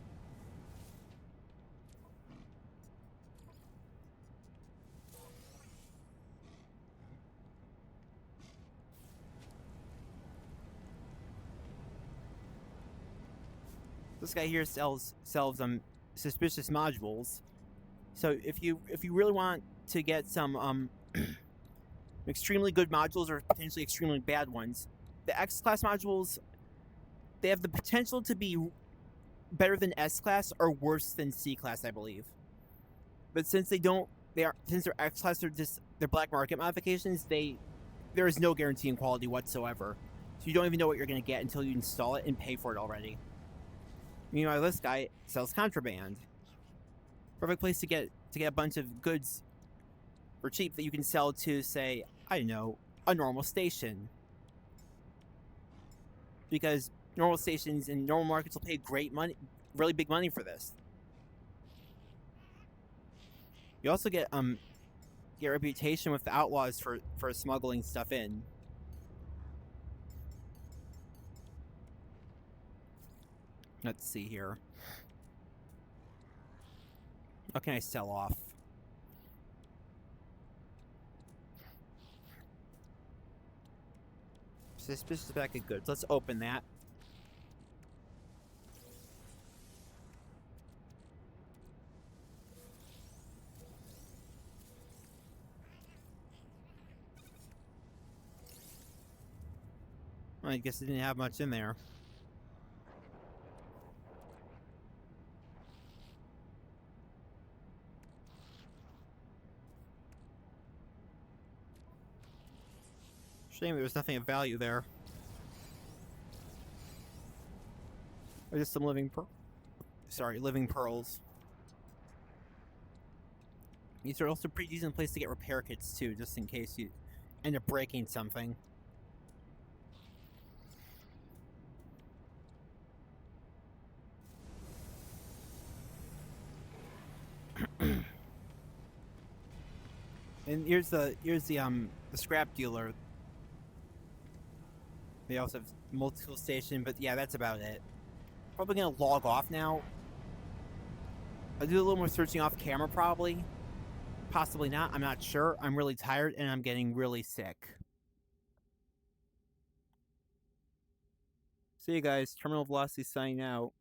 [SPEAKER 1] This guy here sells suspicious modules. So if you really want to get some extremely good modules or potentially extremely bad ones, the X class modules, they have the potential to be better than S class or worse than C class, I believe. But since they're X class, they're black market modifications. There is no guarantee in quality whatsoever. So you don't even know what you're going to get until you install it and pay for it already. Meanwhile, this guy sells contraband. Perfect place to get a bunch of goods for cheap that you can sell to, say, I don't know, a normal station. Because normal stations and normal markets will pay great money, really big money for this. You also get reputation with the outlaws for smuggling stuff in. Let's see here. What can I sell off? Suspicious bag of goods. Let's open that. I guess it didn't have much in there. Shame there was nothing of value there. Or just some living pearls. These are also a pretty decent place to get repair kits too, just in case you end up breaking something. And here's the scrap dealer. They also have multiple station, but yeah, that's about it. Probably gonna log off now. I'll do a little more searching off camera probably. Possibly not, I'm not sure. I'm really tired and I'm getting really sick. See you guys, Terminal Velocity signing out.